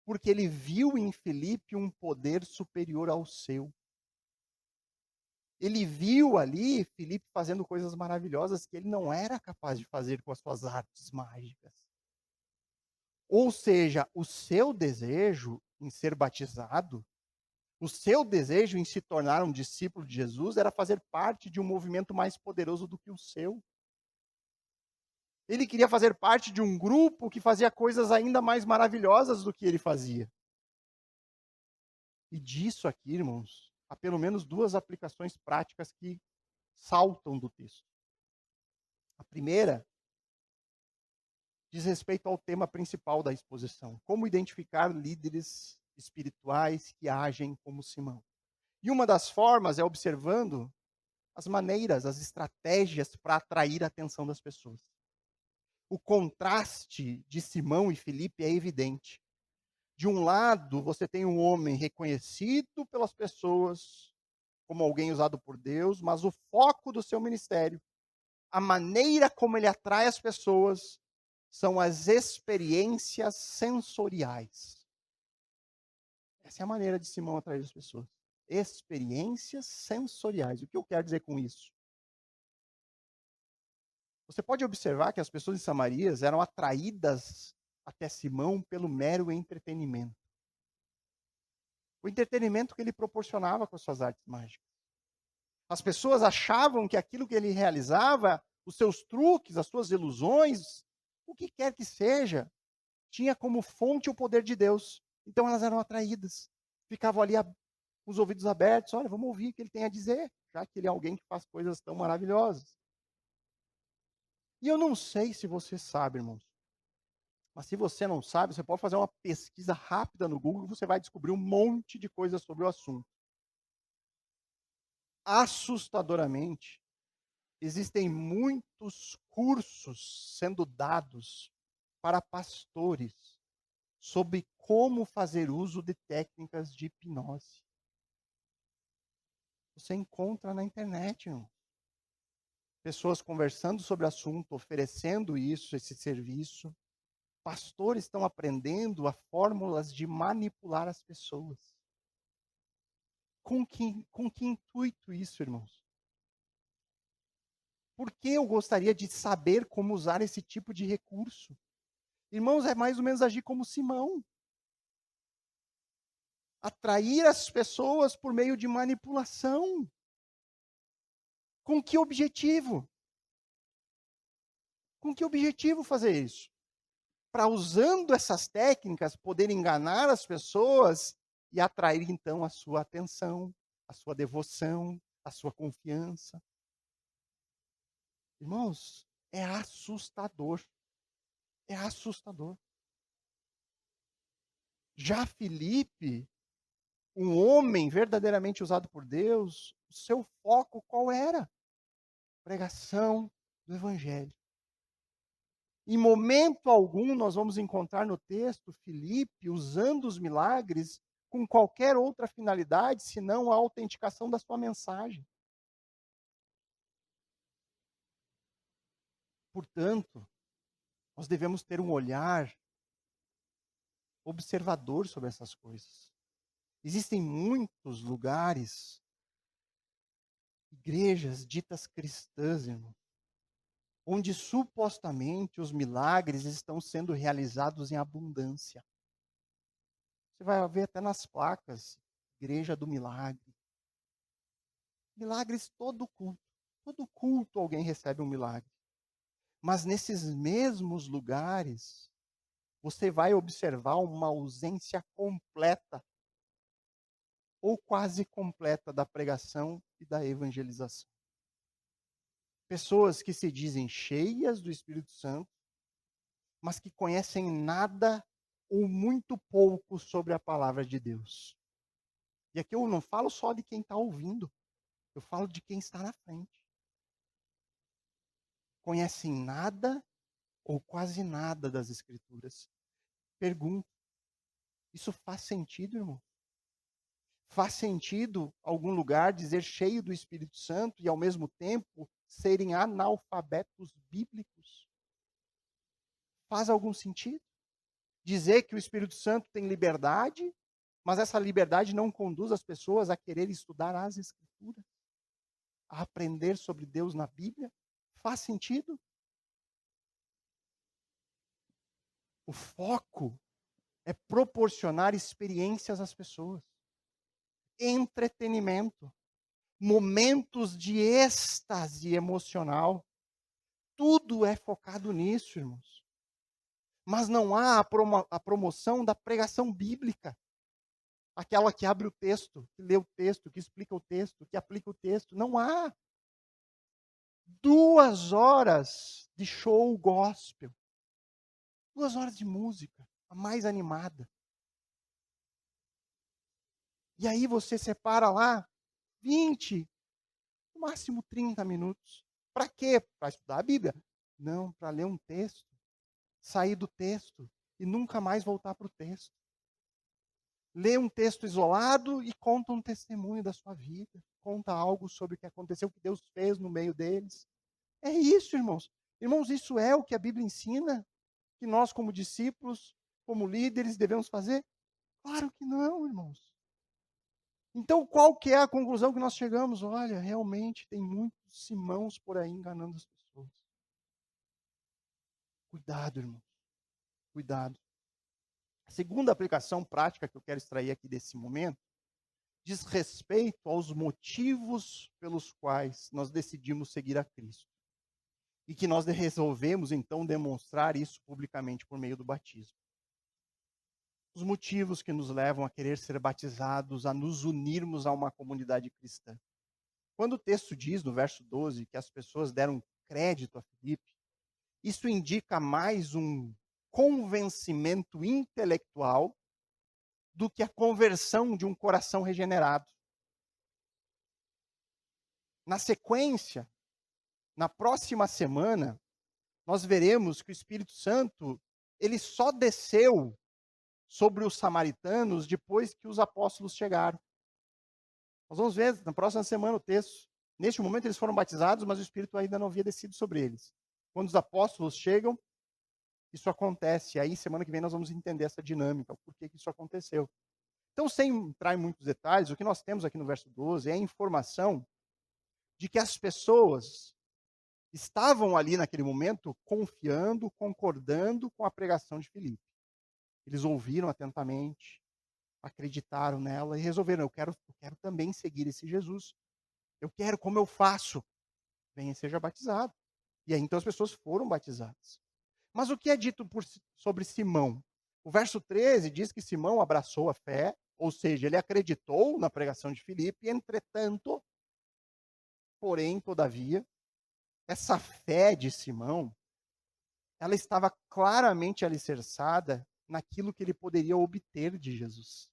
A: porque ele viu em Filipe um poder superior ao seu. Ele viu ali Filipe fazendo coisas maravilhosas que ele não era capaz de fazer com as suas artes mágicas. Ou seja, o seu desejo em ser batizado, o seu desejo em se tornar um discípulo de Jesus era fazer parte de um movimento mais poderoso do que o seu. Ele queria fazer parte de um grupo que fazia coisas ainda mais maravilhosas do que ele fazia. E disso aqui, irmãos, há pelo menos duas aplicações práticas que saltam do texto. A primeira diz respeito ao tema principal da exposição: como identificar líderes espirituais que agem como Simão. E uma das formas é observando as maneiras, as estratégias para atrair a atenção das pessoas. O contraste de Simão e Filipe é evidente. De um lado, você tem um homem reconhecido pelas pessoas como alguém usado por Deus, mas o foco do seu ministério, a maneira como ele atrai as pessoas, são as experiências sensoriais. Essa é a maneira de Simão atrair as pessoas. Experiências sensoriais. O que eu quero dizer com isso? Você pode observar que as pessoas em Samaria eram atraídas até Simão pelo mero entretenimento. O entretenimento que ele proporcionava com as suas artes mágicas. As pessoas achavam que aquilo que ele realizava, os seus truques, as suas ilusões, o que quer que seja, tinha como fonte o poder de Deus. Então elas eram atraídas. Ficavam ali com os ouvidos abertos. Olha, vamos ouvir o que ele tem a dizer, já que ele é alguém que faz coisas tão maravilhosas. E eu não sei se você sabe, irmãos. Mas se você não sabe, você pode fazer uma pesquisa rápida no Google e você vai descobrir um monte de coisas sobre o assunto. Assustadoramente, existem muitos cursos sendo dados para pastores sobre como fazer uso de técnicas de hipnose. Você encontra na internet, irmão. Pessoas conversando sobre o assunto, oferecendo isso, esse serviço. Pastores estão aprendendo a fórmulas de manipular as pessoas. Com que intuito isso, irmãos? Por que eu gostaria de saber como usar esse tipo de recurso? Irmãos, é mais ou menos agir como Simão. Atrair as pessoas por meio de manipulação. Com que objetivo? Com que objetivo fazer isso? Para, usando essas técnicas, poder enganar as pessoas e atrair então a sua atenção, a sua devoção, a sua confiança. Irmãos, é assustador. É assustador. Já Filipe, um homem verdadeiramente usado por Deus, o seu foco qual era? Pregação do Evangelho. Em momento algum nós vamos encontrar no texto Filipe usando os milagres com qualquer outra finalidade, senão a autenticação da sua mensagem. Portanto, nós devemos ter um olhar observador sobre essas coisas. Existem muitos lugares, igrejas ditas cristãs, irmão, onde supostamente os milagres estão sendo realizados em abundância. Você vai ver até nas placas, Igreja do Milagre. Milagres todo culto. Todo culto alguém recebe um milagre. Mas nesses mesmos lugares, você vai observar uma ausência completa ou quase completa da pregação e da evangelização. Pessoas que se dizem cheias do Espírito Santo, mas que conhecem nada ou muito pouco sobre a palavra de Deus. E aqui eu não falo só de quem está ouvindo, eu falo de quem está na frente. Conhecem nada ou quase nada das Escrituras. Pergunto, isso faz sentido, irmão? Faz sentido algum lugar dizer cheio do Espírito Santo e ao mesmo tempo serem analfabetos bíblicos? Faz algum sentido? Dizer que o Espírito Santo tem liberdade, mas essa liberdade não conduz as pessoas a querer estudar as Escrituras, a aprender sobre Deus na Bíblia? Faz sentido? O foco é proporcionar experiências às pessoas, entretenimento, momentos de êxtase emocional. Tudo é focado nisso, irmãos. Mas não há a promoção da pregação bíblica. aquela que abre o texto, que lê o texto, que explica o texto, que aplica o texto. Não há. 2 horas de show gospel. 2 horas de música, a mais animada. E aí você separa lá 20, no máximo 30 minutos. Para quê? Para estudar a Bíblia. Não, para ler um texto, sair do texto e nunca mais voltar para o texto. Lê um texto isolado e conta um testemunho da sua vida. Conta algo sobre o que aconteceu, o que Deus fez no meio deles. É isso, irmãos. Irmãos, isso é o que a Bíblia ensina que nós, como discípulos, como líderes, devemos fazer? Claro que não, irmãos. Então, qual que é a conclusão que nós chegamos? Olha, realmente tem muitos Simãos por aí enganando as pessoas. Cuidado, irmãos. Cuidado. A segunda aplicação prática que eu quero extrair aqui desse momento diz respeito aos motivos pelos quais nós decidimos seguir a Cristo. E que nós resolvemos, então, demonstrar isso publicamente por meio do batismo. Os motivos que nos levam a querer ser batizados, a nos unirmos a uma comunidade cristã. Quando o texto diz, no verso 12, que as pessoas deram crédito a Filipe, isso indica mais um convencimento intelectual do que a conversão de um coração regenerado. Na sequência, na próxima semana, nós veremos que o Espírito Santo, ele só desceu sobre os samaritanos depois que os apóstolos chegaram. Nós vamos ver na próxima semana o texto. Neste momento eles foram batizados, mas o Espírito ainda não havia descido sobre eles. Quando os apóstolos chegam, isso acontece. Aí, semana que vem, nós vamos entender essa dinâmica, o porquê que isso aconteceu. Então, sem entrar em muitos detalhes, o que nós temos aqui no verso 12 é a informação de que as pessoas estavam ali naquele momento confiando, concordando com a pregação de Filipe. Eles ouviram atentamente, acreditaram nela e resolveram: eu quero também seguir esse Jesus. Eu quero, como eu faço? Venha e seja batizado. E aí então as pessoas foram batizadas. Mas o que é dito sobre Simão? O verso 13 diz que Simão abraçou a fé, ou seja, ele acreditou na pregação de Filipe, entretanto, porém, todavia, essa fé de Simão, ela estava claramente alicerçada naquilo que ele poderia obter de Jesus.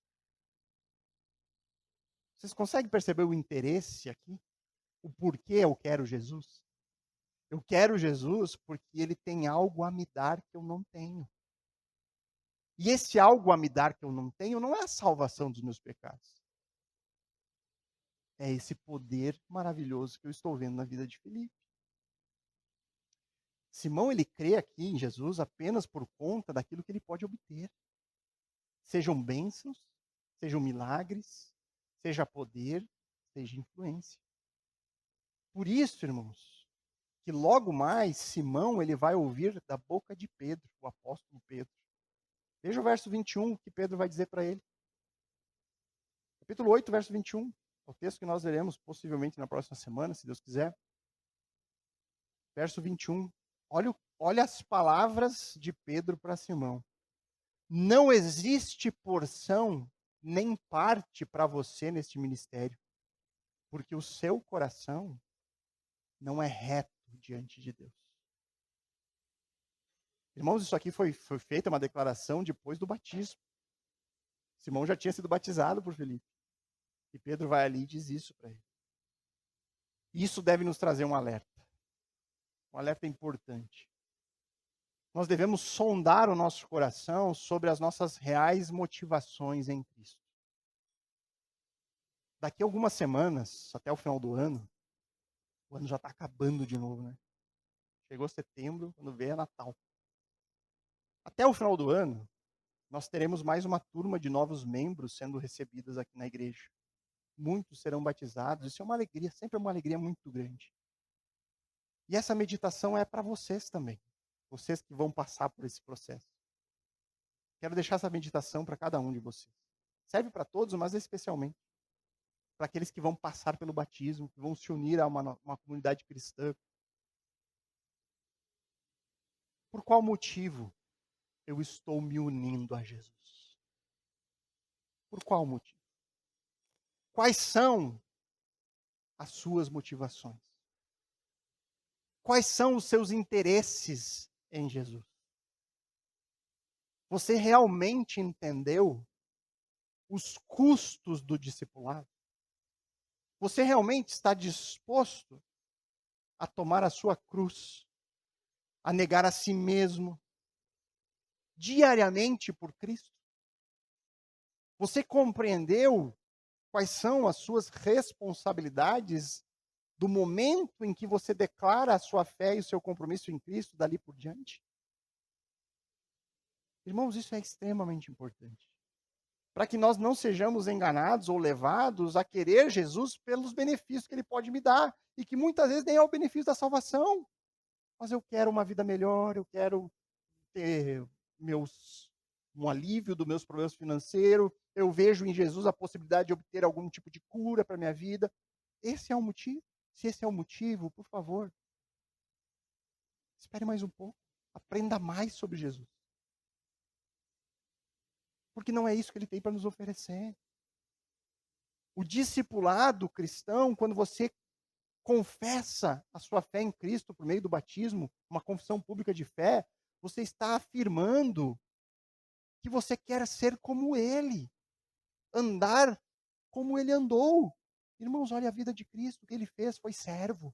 A: Vocês conseguem perceber o interesse aqui? O porquê eu quero Jesus? Eu quero Jesus porque ele tem algo a me dar que eu não tenho. E esse algo a me dar que eu não tenho não é a salvação dos meus pecados. É esse poder maravilhoso que eu estou vendo na vida de Filipe. Simão, ele crê aqui em Jesus apenas por conta daquilo que ele pode obter. Sejam bênçãos, sejam milagres, seja poder, seja influência. Por isso, irmãos, que logo mais Simão ele vai ouvir da boca de Pedro, o apóstolo Pedro. Veja o verso 21 que Pedro vai dizer para ele. Capítulo 8, verso 21. É o texto que nós leremos possivelmente na próxima semana, se Deus quiser. Verso 21. Olha as palavras de Pedro para Simão. Não existe porção nem parte para você neste ministério, porque o seu coração não é reto diante de Deus. Irmãos, isso aqui foi feita uma declaração depois do batismo. Simão já tinha sido batizado por Filipe. E Pedro vai ali e diz isso para ele. Isso deve nos trazer um alerta. Um alerta importante. Nós devemos sondar o nosso coração sobre as nossas reais motivações em Cristo. Daqui a algumas semanas, até o final do ano, o ano já está acabando de novo, né? Chegou setembro, quando vê é Natal. Até o final do ano, nós teremos mais uma turma de novos membros sendo recebidas aqui na igreja. Muitos serão batizados, isso é uma alegria, sempre é uma alegria muito grande. E essa meditação é para vocês também, vocês que vão passar por esse processo. Quero deixar essa meditação para cada um de vocês. Serve para todos, mas especialmente para aqueles que vão passar pelo batismo, que vão se unir a uma comunidade cristã. Por qual motivo eu estou me unindo a Jesus? Por qual motivo? Quais são as suas motivações? Quais são os seus interesses em Jesus? Você realmente entendeu os custos do discipulado? Você realmente está disposto a tomar a sua cruz, a negar a si mesmo, diariamente por Cristo? Você compreendeu quais são as suas responsabilidades do momento em que você declara a sua fé e o seu compromisso em Cristo dali por diante? Irmãos, isso é extremamente importante. Para que nós não sejamos enganados ou levados a querer Jesus pelos benefícios que ele pode me dar, e que muitas vezes nem é o benefício da salvação. Mas eu quero uma vida melhor, eu quero ter meus, um alívio dos meus problemas financeiros, eu vejo em Jesus a possibilidade de obter algum tipo de cura para a minha vida. Esse é o motivo? Se esse é o motivo, por favor, espere mais um pouco. Aprenda mais sobre Jesus. Porque não é isso que ele tem para nos oferecer. O discipulado cristão, quando você confessa a sua fé em Cristo por meio do batismo, uma confissão pública de fé, você está afirmando que você quer ser como ele, andar como ele andou. Irmãos, olha a vida de Cristo, o que ele fez foi servo.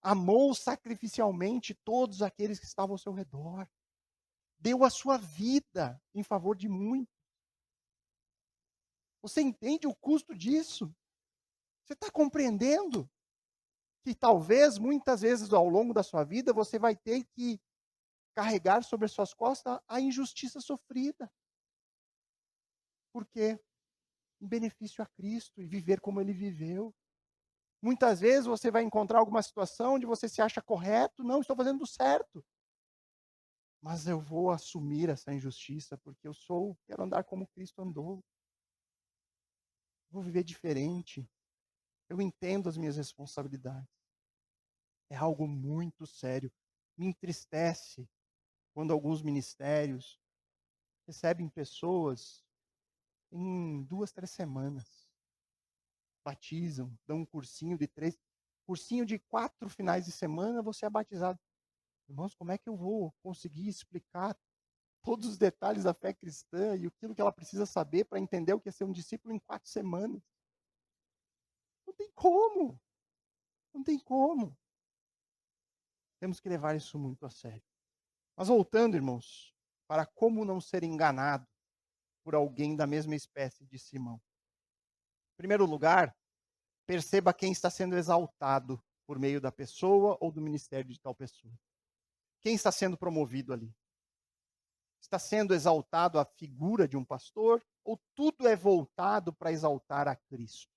A: Amou sacrificialmente todos aqueles que estavam ao seu redor. Deu a sua vida em favor de muitos. Você entende o custo disso? Você está compreendendo que talvez, muitas vezes ao longo da sua vida, você vai ter que carregar sobre as suas costas a injustiça sofrida. Por quê? Em benefício a Cristo e viver como ele viveu. Muitas vezes você vai encontrar alguma situação onde você se acha correto, não, estou fazendo certo. Mas eu vou assumir essa injustiça porque quero andar como Cristo andou. Vou viver diferente. Eu entendo as minhas responsabilidades. É algo muito sério. Me entristece quando alguns ministérios recebem pessoas em 2, 3 semanas. Batizam, dão um cursinho de 3, cursinho de 4 finais de semana, você é batizado. Irmãos, como é que eu vou conseguir explicar todos os detalhes da fé cristã e aquilo que ela precisa saber para entender o que é ser um discípulo em 4 semanas? Não tem como. Não tem como. Temos que levar isso muito a sério. Mas voltando, irmãos, para como não ser enganado por alguém da mesma espécie de Simão. Em primeiro lugar, perceba quem está sendo exaltado por meio da pessoa ou do ministério de tal pessoa. Quem está sendo promovido ali? Está sendo exaltado a figura de um pastor ou tudo é voltado para exaltar a Cristo?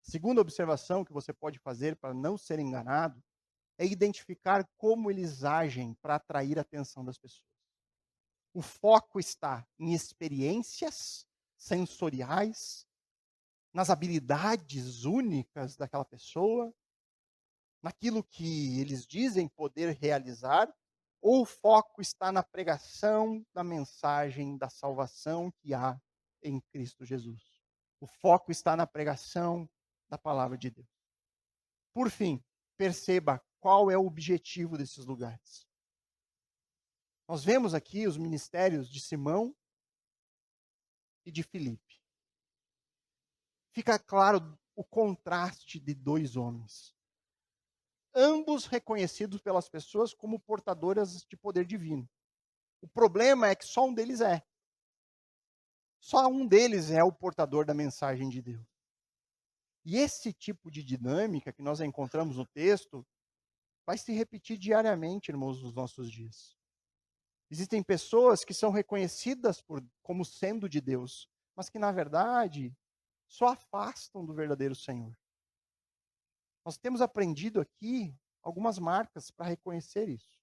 A: Segunda observação que você pode fazer para não ser enganado é identificar como eles agem para atrair a atenção das pessoas. O foco está em experiências sensoriais, nas habilidades únicas daquela pessoa, naquilo que eles dizem poder realizar, ou o foco está na pregação da mensagem da salvação que há em Cristo Jesus? O foco está na pregação da palavra de Deus. Por fim, perceba qual é o objetivo desses lugares. Nós vemos aqui os ministérios de Simão e de Filipe. Fica claro o contraste de dois homens. Ambos reconhecidos pelas pessoas como portadoras de poder divino. O problema é que só um deles é. Só um deles é o portador da mensagem de Deus. E esse tipo de dinâmica que nós encontramos no texto vai se repetir diariamente, irmãos, nos nossos dias. Existem pessoas que são reconhecidas como sendo de Deus, mas que, na verdade, só afastam do verdadeiro Senhor. Nós temos aprendido aqui algumas marcas para reconhecer isso.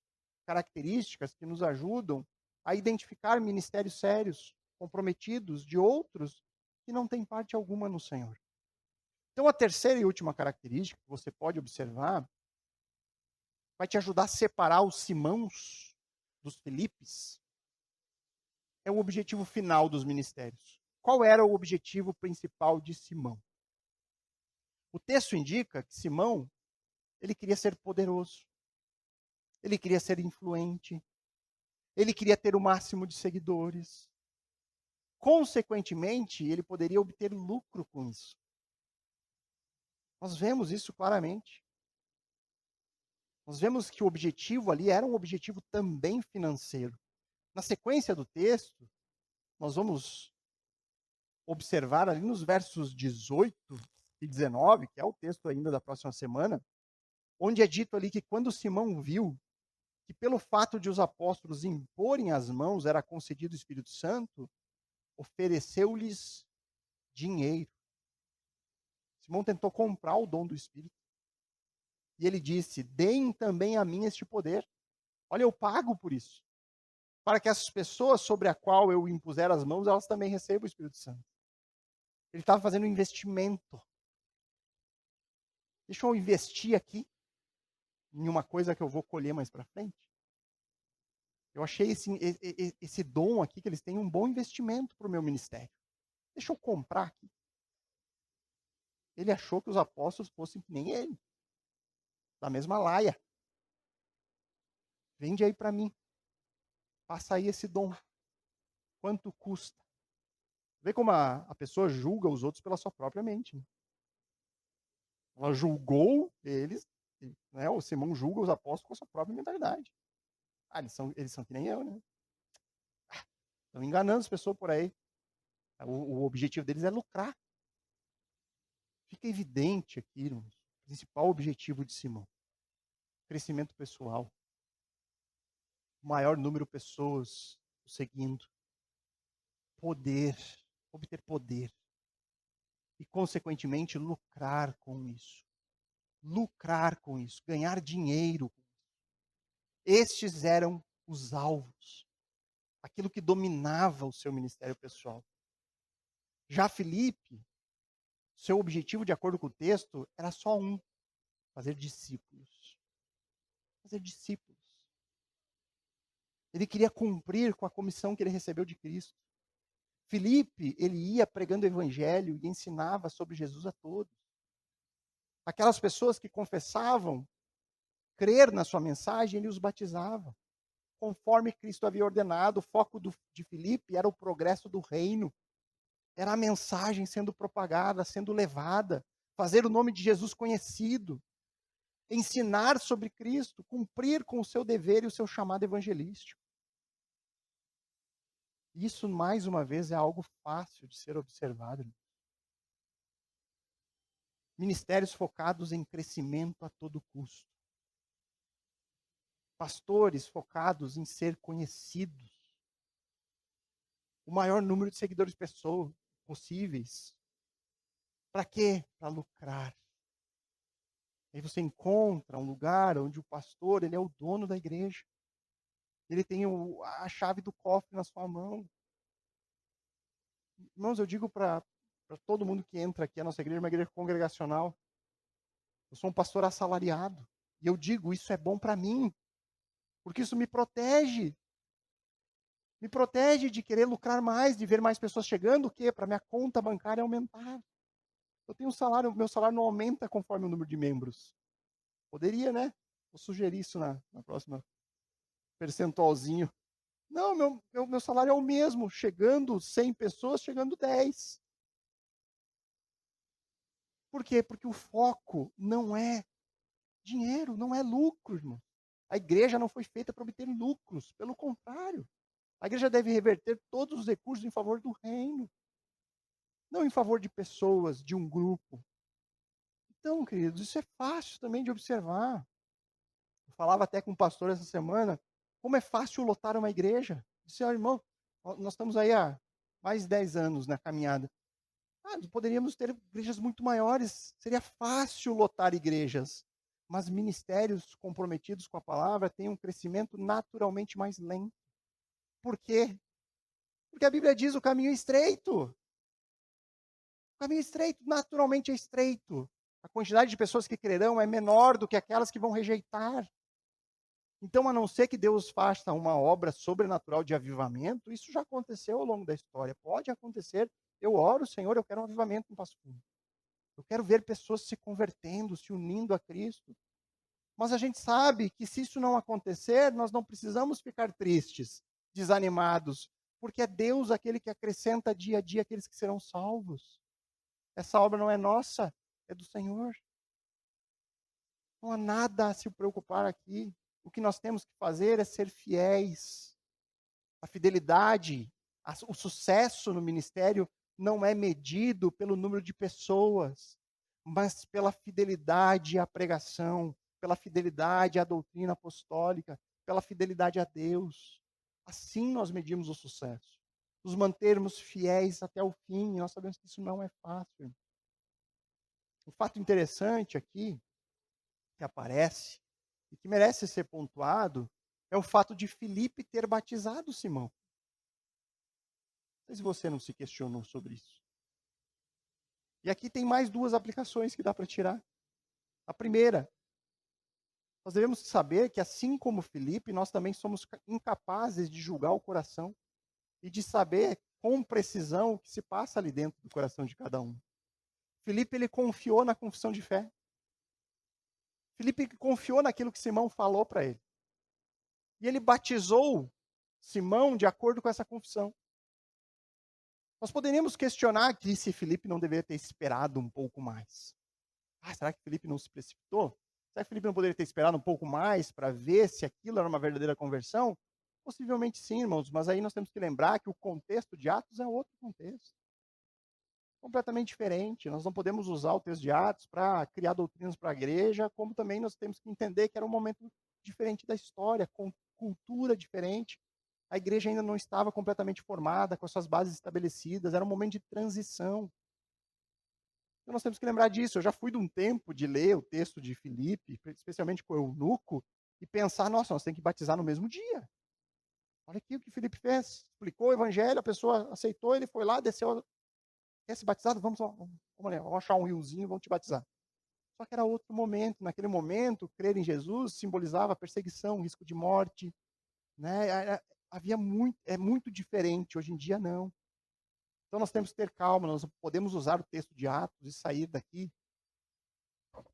A: Características que nos ajudam a identificar ministérios sérios, comprometidos, de outros que não têm parte alguma no Senhor. Então, a terceira e última característica que você pode observar vai te ajudar a separar os Simãos dos Filipes. É o objetivo final dos ministérios. qual era o objetivo principal de Simão? O texto indica que Simão, ele queria ser poderoso, ele queria ser influente, ele queria ter o máximo de seguidores. Consequentemente, ele poderia obter lucro com isso. Nós vemos isso claramente. Nós vemos que o objetivo ali era um objetivo também financeiro. Na sequência do texto, nós vamos observar ali nos versos 18 e 19, que é o texto ainda da próxima semana, onde é dito ali que quando Simão viu que pelo fato de os apóstolos imporem as mãos era concedido o Espírito Santo, ofereceu-lhes dinheiro. Simão tentou comprar o dom do Espírito. E ele disse: deem também a mim este poder. Olha, eu pago por isso. Para que as pessoas sobre a qual eu impuser as mãos, elas também recebam o Espírito Santo. Ele estava fazendo um investimento. Deixa eu investir aqui em uma coisa que eu vou colher mais para frente. Eu achei esse dom aqui, que eles têm um bom investimento para o meu ministério. Deixa eu comprar aqui. Ele achou que os apóstolos fossem que nem ele. Da mesma laia. Vende aí para mim. Passa aí esse dom. Quanto custa? Vê como a pessoa julga os outros pela sua própria mente. Né? Ela julgou eles, né? O Simão julga os apóstolos com a sua própria mentalidade. Ah, eles são que nem eu, né? Estão enganando as pessoas por aí. O objetivo deles é lucrar. Fica evidente aqui, irmãos, o principal objetivo de Simão. Crescimento pessoal. Maior número de pessoas o seguindo. Poder. Obter poder. E, consequentemente, lucrar com isso. Lucrar com isso. Ganhar dinheiro. Estes eram os alvos. Aquilo que dominava o seu ministério pessoal. Já Filipe, seu objetivo, de acordo com o texto, era só um: fazer discípulos. Fazer discípulos. Ele queria cumprir com a comissão que ele recebeu de Cristo. Filipe, ele ia pregando o evangelho e ensinava sobre Jesus a todos. Aquelas pessoas que confessavam crer na sua mensagem, ele os batizava. Conforme Cristo havia ordenado, o foco de Filipe era o progresso do reino. Era a mensagem sendo propagada, sendo levada, fazer o nome de Jesus conhecido, ensinar sobre Cristo, cumprir com o seu dever e o seu chamado evangelístico. Isso, mais uma vez, é algo fácil de ser observado. Ministérios focados em crescimento a todo custo. Pastores focados em ser conhecidos. O maior número de seguidores possíveis. Para quê? Para lucrar. Aí você encontra um lugar onde o pastor, ele é o dono da igreja. Ele tem a chave do cofre na sua mão. Irmãos, eu digo para todo mundo que entra aqui, a nossa igreja é uma igreja congregacional. Eu sou um pastor assalariado. E eu digo, isso é bom para mim. Porque isso me protege. Me protege de querer lucrar mais, de ver mais pessoas chegando, o quê? Para minha conta bancária aumentar. Eu tenho um salário, meu salário não aumenta conforme o número de membros. Poderia, né? Vou sugerir isso na próxima percentualzinho. Não, meu salário é o mesmo, chegando 100 pessoas, chegando 10. Por quê? Porque o foco não é dinheiro, não é lucro, irmão. A igreja não foi feita para obter lucros, pelo contrário. A igreja deve reverter todos os recursos em favor do reino, não em favor de pessoas, de um grupo. Então, queridos, isso é fácil também de observar. Eu falava até com um pastor essa semana, como é fácil lotar uma igreja. Disse, irmão, nós estamos aí há mais de 10 anos na caminhada. Poderíamos ter igrejas muito maiores, seria fácil lotar igrejas. Mas ministérios comprometidos com a palavra têm um crescimento naturalmente mais lento. Por quê? Porque a Bíblia diz o caminho é estreito. O caminho é estreito, naturalmente é estreito. A quantidade de pessoas que crerão é menor do que aquelas que vão rejeitar. Então, a não ser que Deus faça uma obra sobrenatural de avivamento, isso já aconteceu ao longo da história. Pode acontecer Eu oro, Senhor, eu quero um avivamento em Passo Fundo. Eu quero ver pessoas se convertendo, se unindo a Cristo. Mas a gente sabe que se isso não acontecer, nós não precisamos ficar tristes, desanimados, porque é Deus aquele que acrescenta dia a dia aqueles que serão salvos. Essa obra não é nossa, é do Senhor. Não há nada a se preocupar aqui. O que nós temos que fazer é ser fiéis. A fidelidade, o sucesso no ministério não é medido pelo número de pessoas, mas pela fidelidade à pregação, pela fidelidade à doutrina apostólica, pela fidelidade a Deus. Assim nós medimos o sucesso. Nos mantermos fiéis até o fim. Nós sabemos que isso não é fácil. Um fato interessante aqui, que aparece, e que merece ser pontuado, é o fato de Filipe ter batizado Simão. Não sei se você não se questionou sobre isso. E aqui tem mais duas aplicações que dá para tirar. A primeira, nós devemos saber que assim como Filipe, nós também somos incapazes de julgar o coração e de saber com precisão o que se passa ali dentro do coração de cada um. Filipe, ele confiou na confissão de fé. Filipe confiou naquilo que Simão falou para ele. E ele batizou Simão de acordo com essa confissão. Nós poderíamos questionar aqui se Filipe não deveria ter esperado um pouco mais. Será que Filipe não se precipitou? Será que Filipe não poderia ter esperado um pouco mais para ver se aquilo era uma verdadeira conversão? Possivelmente sim, irmãos, mas aí nós temos que lembrar que o contexto de Atos é outro contexto. Completamente diferente. Nós não podemos usar o texto de Atos para criar doutrinas para a igreja, como também nós temos que entender que era um momento diferente da história, com cultura diferente. A igreja ainda não estava completamente formada, com as suas bases estabelecidas, era um momento de transição. Então nós temos que lembrar disso. Eu já fui de um tempo de ler o texto de Filipe, especialmente com o eunuco, e pensar, nossa, nós temos que batizar no mesmo dia. Olha aqui o que Filipe fez. Explicou o evangelho, a pessoa aceitou, ele foi lá, desceu. Quer ser batizado? Vamos achar um riozinho, vamos te batizar. Só que era outro momento. Naquele momento, crer em Jesus simbolizava perseguição, risco de morte. Né? Havia muito, é muito diferente. Hoje em dia, não. Então nós temos que ter calma, nós podemos usar o texto de Atos e sair daqui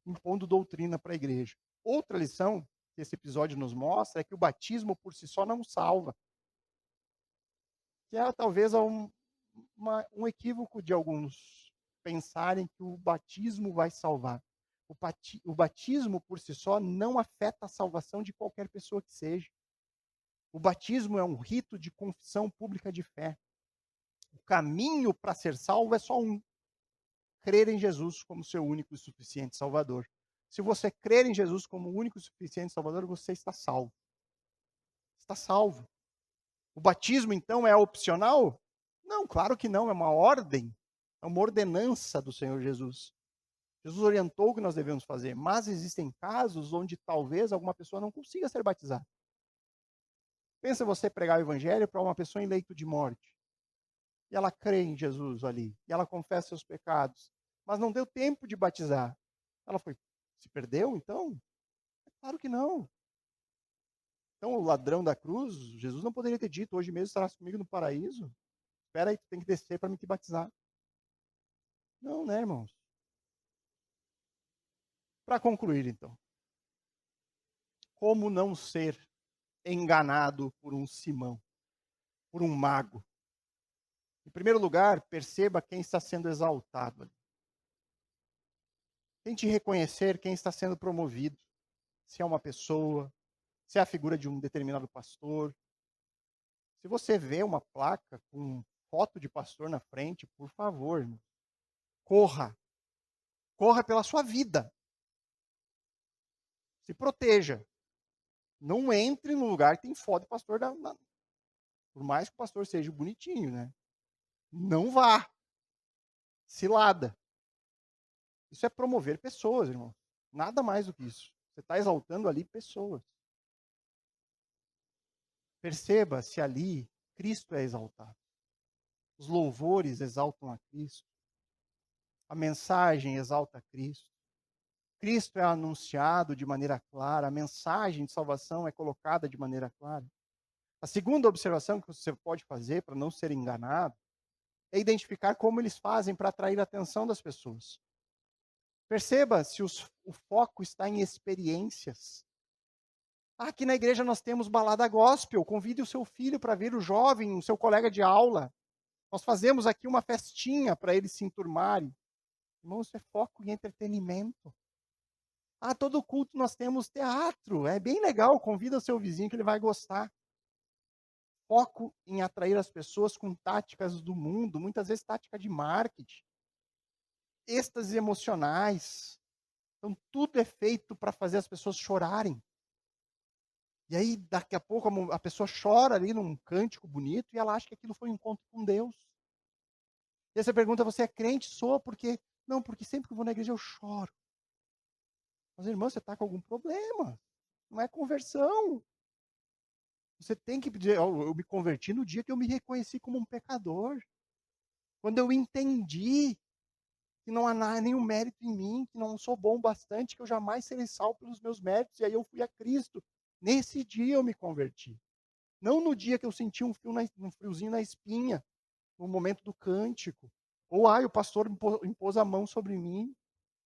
A: impondo doutrina para a igreja. Outra lição que esse episódio nos mostra é que o batismo por si só não salva. Que é talvez um equívoco de alguns pensarem que o batismo vai salvar. O batismo por si só não afeta a salvação de qualquer pessoa que seja. O batismo é um rito de confissão pública de fé. O caminho para ser salvo é só um: crer em Jesus como seu único e suficiente Salvador. Se você crer em Jesus como único e suficiente Salvador, você está salvo. Está salvo. O batismo, então, é opcional? Não, claro que não, é uma ordem, é uma ordenança do Senhor Jesus. Jesus orientou o que nós devemos fazer, mas existem casos onde talvez alguma pessoa não consiga ser batizada. Pensa você pregar o evangelho para uma pessoa em leito de morte. E ela crê em Jesus ali, e ela confessa seus pecados, mas não deu tempo de batizar. Ela se perdeu, então? É claro que não. Então, o ladrão da cruz, Jesus não poderia ter dito, hoje mesmo estarás comigo no paraíso. Espera aí, tu tem que descer para me te batizar. Não, né, irmãos? Para concluir, então. Como não ser enganado por um Simão, por um mago? Em primeiro lugar, perceba quem está sendo exaltado ali. Tente reconhecer quem está sendo promovido. Se é uma pessoa, se é a figura de um determinado pastor. Se você vê uma placa com foto de pastor na frente, por favor, irmão, corra. Corra pela sua vida. Se proteja. Não entre no lugar que tem foto de pastor. Por mais que o pastor seja bonitinho, né? Não vá. Cilada. Isso é promover pessoas, irmão. Nada mais do que isso. Você está exaltando ali pessoas. Perceba se ali Cristo é exaltado. Os louvores exaltam a Cristo. A mensagem exalta a Cristo. Cristo é anunciado de maneira clara. A mensagem de salvação é colocada de maneira clara. A segunda observação que você pode fazer para não ser enganado é identificar como eles fazem para atrair a atenção das pessoas. Perceba se o foco está em experiências. Aqui na igreja nós temos balada gospel. Convide o seu filho para ver, o jovem, o seu colega de aula. Nós fazemos aqui uma festinha para eles se enturmarem. Irmão, isso é foco em entretenimento. Todo culto nós temos teatro. É bem legal. Convida o seu vizinho que ele vai gostar. Foco em atrair as pessoas com táticas do mundo, muitas vezes tática de marketing, êxtases emocionais. Então, tudo é feito para fazer as pessoas chorarem. E aí, daqui a pouco, a pessoa chora ali num cântico bonito e ela acha que aquilo foi um encontro com Deus. E aí você pergunta, você é crente? Sou, porque... Não, porque sempre que eu vou na igreja eu choro. Mas, irmão, você está com algum problema. Não é conversão. Você tem que dizer, eu me converti no dia que eu me reconheci como um pecador. Quando eu entendi que não há nenhum mérito em mim, que não sou bom bastante, que eu jamais serei salvo pelos meus méritos, e aí eu fui a Cristo. Nesse dia eu me converti. Não no dia que eu senti um friozinho na espinha, no momento do cântico. Ou, o pastor impôs a mão sobre mim,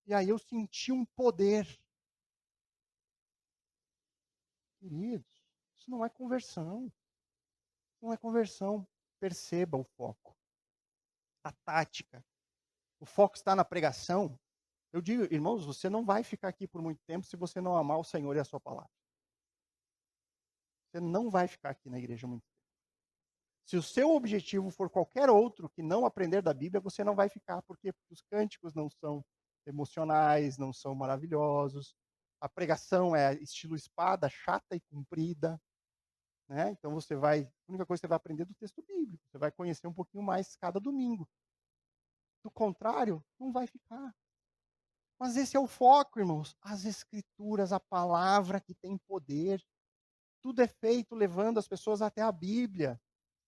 A: e aí eu senti um poder. Queridos, isso não é conversão. Não é conversão. Perceba o foco. A tática. O foco está na pregação. Eu digo, irmãos, você não vai ficar aqui por muito tempo se você não amar o Senhor e a sua palavra. Você não vai ficar aqui na igreja muito tempo. Se o seu objetivo for qualquer outro que não aprender da Bíblia, você não vai ficar. Por quê? Porque os cânticos não são emocionais, não são maravilhosos. A pregação é estilo espada, chata e comprida. Né? Então você vai, a única coisa que você vai aprender é do texto bíblico. Você vai conhecer um pouquinho mais cada domingo. Do contrário, não vai ficar. Mas esse é o foco, irmãos. As escrituras, a palavra que tem poder. Tudo é feito levando as pessoas até a Bíblia.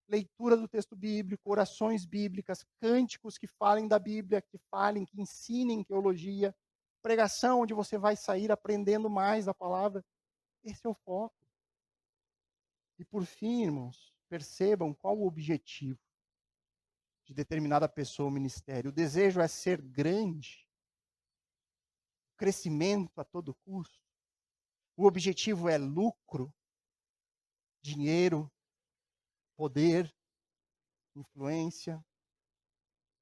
A: Leitura do texto bíblico, orações bíblicas, cânticos que falem da Bíblia, que falem, que ensinem teologia. Pregação onde você vai sair aprendendo mais da palavra. Esse é o foco. E por fim, irmãos, percebam qual o objetivo de determinada pessoa ou ministério. O desejo é ser grande, crescimento a todo custo. O objetivo é lucro, dinheiro, poder, influência.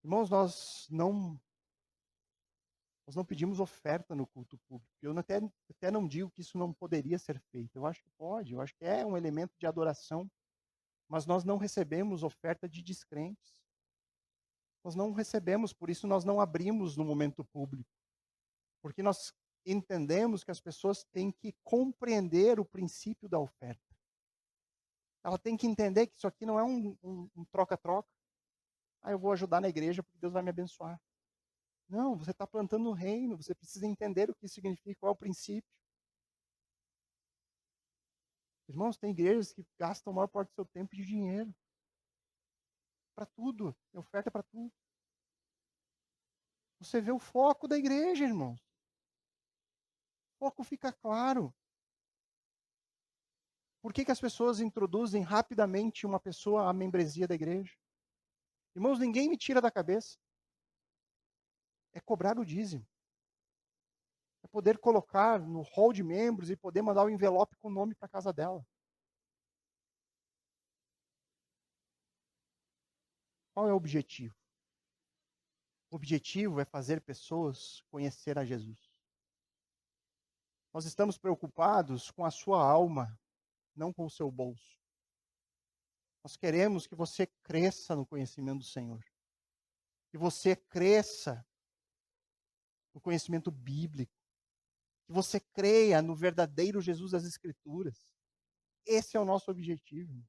A: Irmãos, nós não pedimos oferta no culto público. Eu até não digo que isso não poderia ser feito. Eu acho que pode, eu acho que é um elemento de adoração. Mas nós não recebemos oferta de descrentes. Nós não recebemos, por isso nós não abrimos no momento público. Porque nós entendemos que as pessoas têm que compreender o princípio da oferta. Ela tem que entender que isso aqui não é um troca-troca. Eu vou ajudar na igreja porque Deus vai me abençoar. Não, você está plantando o reino, você precisa entender o que isso significa, qual é o princípio. Irmãos, tem igrejas que gastam a maior parte do seu tempo e de dinheiro. Para tudo, tem oferta para tudo. Você vê o foco da igreja, irmãos. O foco fica claro. Por que as pessoas introduzem rapidamente uma pessoa à membresia da igreja? Irmãos, ninguém me tira da cabeça. É cobrar o dízimo. É poder colocar no hall de membros e poder mandar o envelope com o nome para casa dela. Qual é o objetivo? O objetivo é fazer pessoas conhecer a Jesus. Nós estamos preocupados com a sua alma, não com o seu bolso. Nós queremos que você cresça no conhecimento do Senhor. Que você cresça no conhecimento bíblico. Que você creia no verdadeiro Jesus das Escrituras. Esse é o nosso objetivo.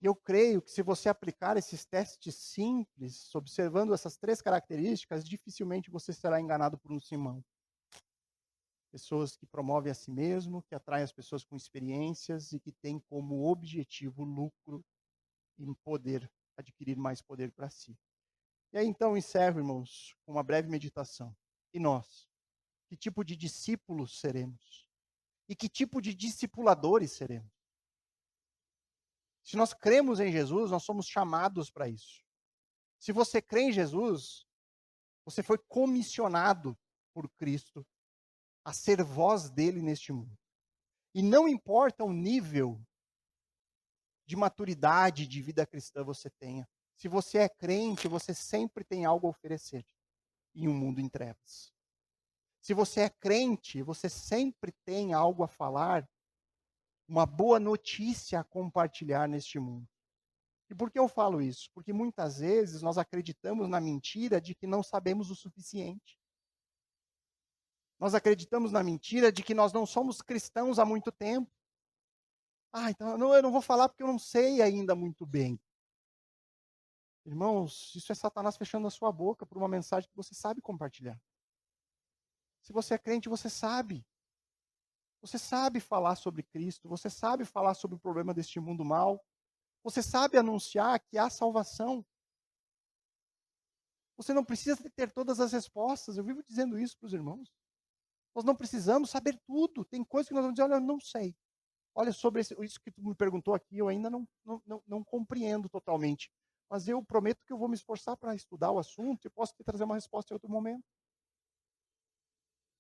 A: E eu creio que se você aplicar esses testes simples, observando essas 3 características, dificilmente você será enganado por um Simão. Pessoas que promovem a si mesmo, que atraem as pessoas com experiências e que têm como objetivo lucro e poder, adquirir mais poder para si. E aí então encerro, irmãos, com uma breve meditação. E nós? Que tipo de discípulos seremos? E que tipo de discipuladores seremos? Se nós cremos em Jesus, nós somos chamados para isso. Se você crê em Jesus, você foi comissionado por Cristo a ser voz dele neste mundo. E não importa o nível de maturidade de vida cristã você tenha. Se você é crente, você sempre tem algo a oferecer em um mundo em trevas. Se você é crente, você sempre tem algo a falar, uma boa notícia a compartilhar neste mundo. E por que eu falo isso? Porque muitas vezes nós acreditamos na mentira de que não sabemos o suficiente. Nós acreditamos na mentira de que nós não somos cristãos há muito tempo. Então eu não vou falar porque eu não sei ainda muito bem. Irmãos, isso é Satanás fechando a sua boca por uma mensagem que você sabe compartilhar. Se você é crente, você sabe. Você sabe falar sobre Cristo, você sabe falar sobre o problema deste mundo mal. Você sabe anunciar que há salvação. Você não precisa ter todas as respostas. Eu vivo dizendo isso para os irmãos. Nós não precisamos saber tudo. Tem coisas que nós vamos dizer, olha, eu não sei. Olha, sobre isso que tu me perguntou aqui, eu ainda não compreendo totalmente. Mas eu prometo que eu vou me esforçar para estudar o assunto e posso te trazer uma resposta em outro momento.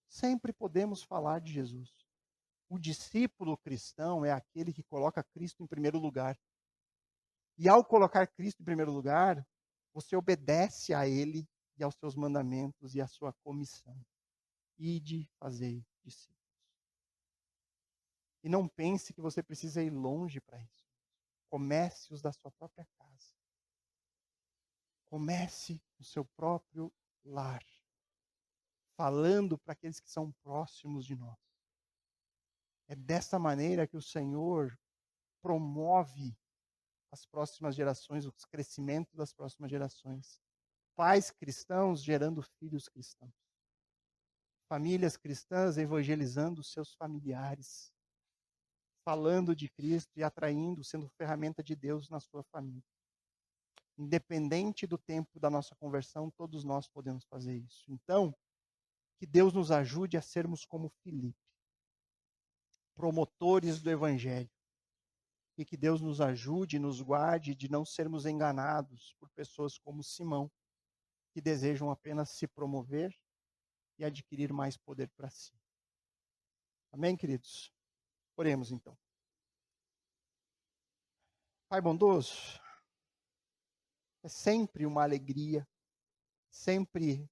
A: Sempre podemos falar de Jesus. O discípulo cristão é aquele que coloca Cristo em primeiro lugar. E ao colocar Cristo em primeiro lugar, você obedece a Ele e aos seus mandamentos e à sua comissão. Ide fazer discípulos. E não pense que você precisa ir longe para isso. Comece os da sua própria casa. Comece no seu próprio lar. Falando para aqueles que são próximos de nós. É dessa maneira que o Senhor promove as próximas gerações, o crescimento das próximas gerações. Pais cristãos gerando filhos cristãos. Famílias cristãs evangelizando seus familiares. Falando de Cristo e atraindo, sendo ferramenta de Deus na sua família. Independente do tempo da nossa conversão, todos nós podemos fazer isso. Então, que Deus nos ajude a sermos como Filipe, promotores do Evangelho. E que Deus nos ajude e nos guarde de não sermos enganados por pessoas como Simão, que desejam apenas se promover e adquirir mais poder para si. Amém, queridos? Oremos então. Pai bondoso, é sempre uma alegria, sempre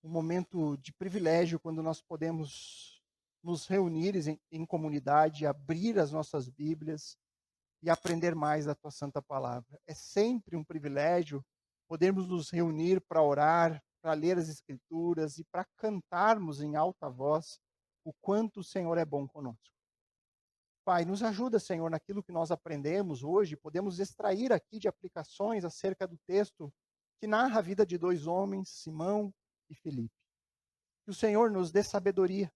A: um momento de privilégio quando nós podemos nos reunir em comunidade, abrir as nossas Bíblias e aprender mais da tua santa palavra. É sempre um privilégio podermos nos reunir para orar, para ler as Escrituras e para cantarmos em alta voz o quanto o Senhor é bom conosco. Pai, nos ajuda, Senhor, naquilo que nós aprendemos hoje, podemos extrair aqui de aplicações acerca do texto que narra a vida de dois homens, Simão e Filipe. Que o Senhor nos dê sabedoria,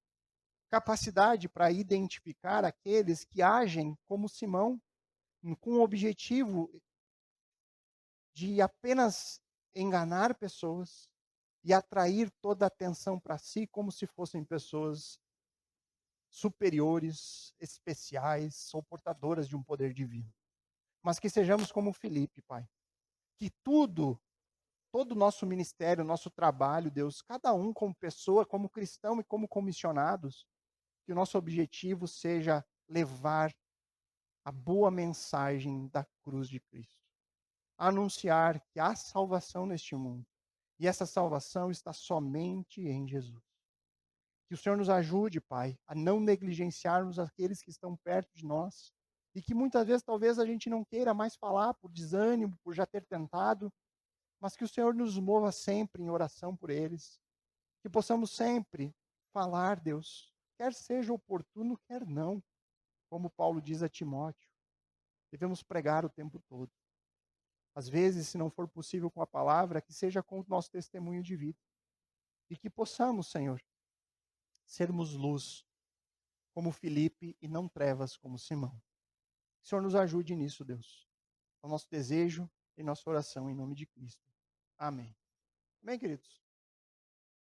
A: capacidade para identificar aqueles que agem como Simão, com o objetivo de apenas enganar pessoas e atrair toda a atenção para si como se fossem pessoas superiores, especiais ou portadoras de um poder divino. Mas que sejamos como Filipe, Pai. Que todo o nosso ministério, nosso trabalho, Deus, cada um como pessoa, como cristão e como comissionados, que o nosso objetivo seja levar a boa mensagem da cruz de Cristo. Anunciar que há salvação neste mundo. E essa salvação está somente em Jesus. Que o Senhor nos ajude, Pai, a não negligenciarmos aqueles que estão perto de nós. E que muitas vezes, talvez, a gente não queira mais falar por desânimo, por já ter tentado. Mas que o Senhor nos mova sempre em oração por eles. Que possamos sempre falar, Deus, quer seja oportuno, quer não. Como Paulo diz a Timóteo, devemos pregar o tempo todo. Às vezes, se não for possível com a palavra, que seja com o nosso testemunho de vida. E que possamos, Senhor, sermos luz, como Filipe, e não trevas, como Simão. Que o Senhor nos ajude nisso, Deus. É o nosso desejo e nossa oração, em nome de Cristo. Amém. Amém, queridos?